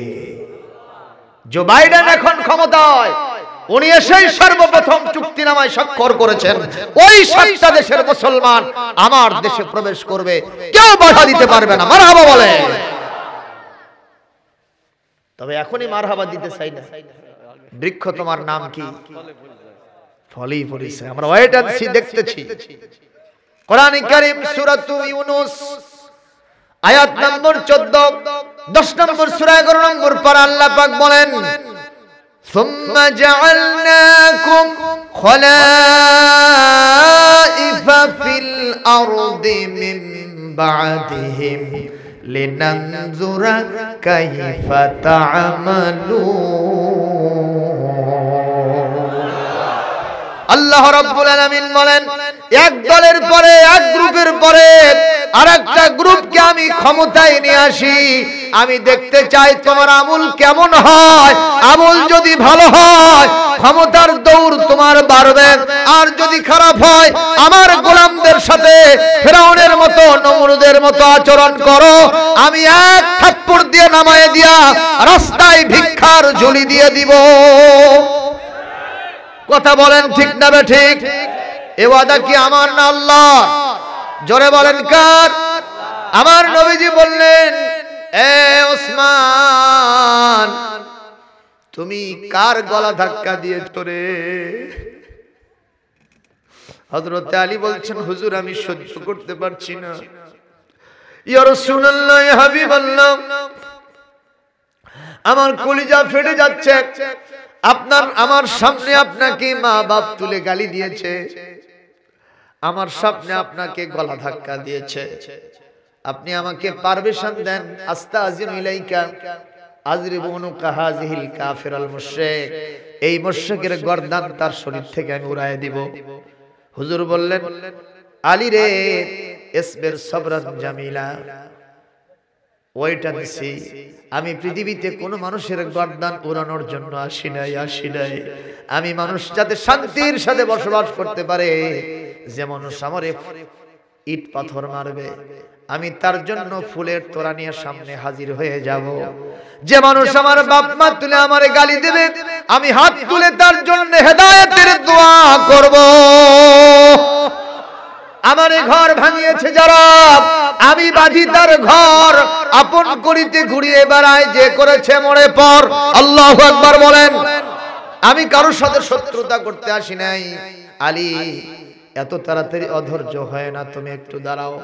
জো বাইডেন এখন ক্ষমতায়, উনি এসেই সর্বপ্রথম চুক্তিনামায় স্বাক্ষর করেছেন ওই 7টা দেশের মুসলমান আমার দেশে প্রবেশ করবে, কেউ বাধা দিতে পারবে না। মারহাবা বলে। তবে এখনই মারহাবা দিতে চাই না। বৃক্ষ তোমার নাম কি? ফলই ফলিছে। আমরা ওয়েট এন্ড সি দেখতেছি। কোরআন কারীম সূরা ইউনূস আয়াত নম্বর 14, 10 নম্বর সূরা 11 নম্বর পারা আল্লাহ পাক বলেন, সুম্মা জাআলনাকুম খলাইফা ফিল আরদি মিন বা'দিহিম লিনানজুরা কাইফা তা'মালুন। আল্লাহ রাব্বুল আলামিন বলেন, এক দলের পরে, এক গ্রুপের পরে আরেকটা গ্রুপকে আমি ক্ষমতায় নিয়ে আসি। আমি দেখতে চাই তোমার আমল কেমন হয়। আমল যদি ভালো হয় ক্ষমতার দৌড় তোমার বাড়বে, আর যদি খারাপ হয় আমার গোলামদের সাথে ফেরাউনের মতো, নমরুদের মতো আচরণ করো, আমি এক থাপ্পড় দিয়ে নামায়ে দিয়া রাস্তায় ভিক্ষার ঝুলি দিয়ে দিব। কথা বলেন ঠিক না বেঠিক? এ ওয়াদা কি আমার না আল্লাহ? জোরে বলেন কার? আমার নবীজি বললেন, এ ওসমান তুমি কার গলা ধাক্কা দিয়েছো রে? হযরত আলী বলছেন, হুজুর আমি সহ্য করতে পারছি না। ইয়া রাসূলুল্লাহ, ইয়া হাবিবাল্লাহ, আমার কলিজা ফেটে যাচ্ছে। আমার সামনে আপনাকে মা বাপ তুলে গালি দিয়েছে, আমার সামনে আপনাকে গলা ধাক্কা দিয়েছে। আপনি আমাকে পারমিশন দেন, আস্তাযিনু ইলাইকা আযরিবু উনুকা হাযিহিল কাফিরাল মুশরিক, এই মুশরিকের গর্দান তার শরীর থেকে আমি উড়ায়ে দিব। হুজুর বললেন, আলী রে ইসবির সাবরান জামিলা, ওইটা দিছি। আমি পৃথিবীতে কোনো মানুষের গর্দান উড়ানোর জন্য আসি নাই। আমি মানুষ যাতে শান্তির সাথে বসবাস করতে পারে, যে মানুষ আমার ইট পাথর মারবে আমি তার জন্য ফুলের তোড়া নিয়ে সামনে হাজির হয়ে যাব। যে মানুষ আমার বাপ মা তুলে আমারে গালি দেবে, আমি হাত তুলে তার জন্য হেদায়েতের দোয়া করব। আমার ঘর ভাঙিয়েছে যারা, আমি বাঁধি তার ঘর, আপন করিতে ঘুরিয়ে বেড়ায়, যে করেছে মরে পর। আল্লাহু আকবার বলেন। আমি কারোর সাথে শত্রুতা করতে আসি নাই। আলী এত তাড়াতাড়ি অধৈর্য হয় না, তুমি একটু দাঁড়াও।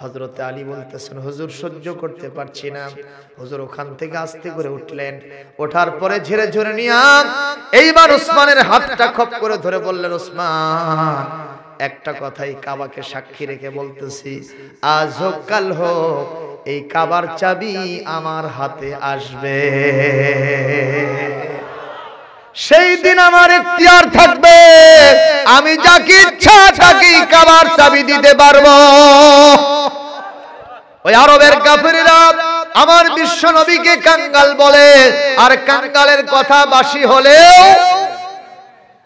হযরত আলী বলতেছেন, হুজুর সহ্য করতে পারছি না। হুজুর ওখান থেকে আস্তে করে উঠলেন, ওঠার পরে ঝেড়ে ঝেড়ে নিয়ে এইবার ওসমানের হাতটা খপ করে ধরে বললেন, ওসমান একটা কথাই কাবাকে সাক্ষী রেখে বলতেছি, আজ হোক কাল হোক এই কাবার চাবি আমার হাতে আসবে। সেই দিন আমার ইখতিয়ার থাকবে, আমি যাকে ইচ্ছা তাকে কাবার চাবি দিতে পারবো। ওই আরবের কাফেররা আমার বিশ্ব নবীকে কাঙ্গাল বলে, আর কাঙ্গালের কথা বাসি হলেও,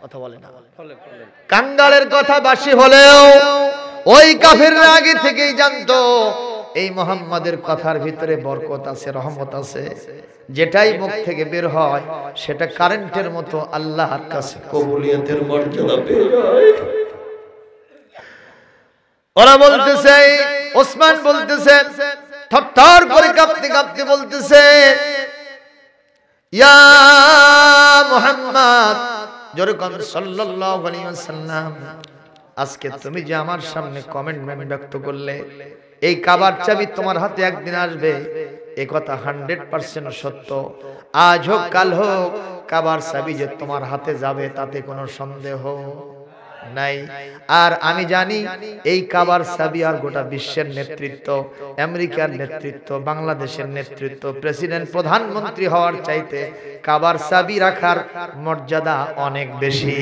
কথা বলে না, কাঙ্গালের কথা বাসি হলেও ওই কাফেররা আগে থেকেই জানতো এই মুহাম্মাদের কথার ভিতরে বরকত আছে, রহমত আছে। যেটাই মুখ থেকে বের হয় সেটা কারেন্টের মতো আল্লাহর কাছে কবুলিয়তের মর্যাদা পেয়ে যায়। ওরা বলতেছে, ওসমান বলতেছে, থরথর করে কাঁপতে কাঁপতে বলতেছে, ইয়া মুহাম্মদ, যেরকম সাল্লাল্লাহু আলাইহি ওয়াসাল্লাম, আজকে তুমি যে আমার সামনে কমিটমেন্ট ব্যক্ত করলে এই কাবার চাবি তোমার হাতে একদিন আসবে, এ কথা 100% সত্য। আজ হোক কাল হোক কাবার চাবি যে তোমার হাতে যাবে তাতে কোনো সন্দেহ নাই। আর আমি জানি এই কাবার চাবি আর গোটা বিশ্বের নেতৃত্ব, আমেরিকার নেতৃত্ব, বাংলাদেশের নেতৃত্ব, প্রেসিডেন্ট, প্রধানমন্ত্রী হওয়ার চাইতে কাবার চাবি রাখার মর্যাদা অনেক বেশি।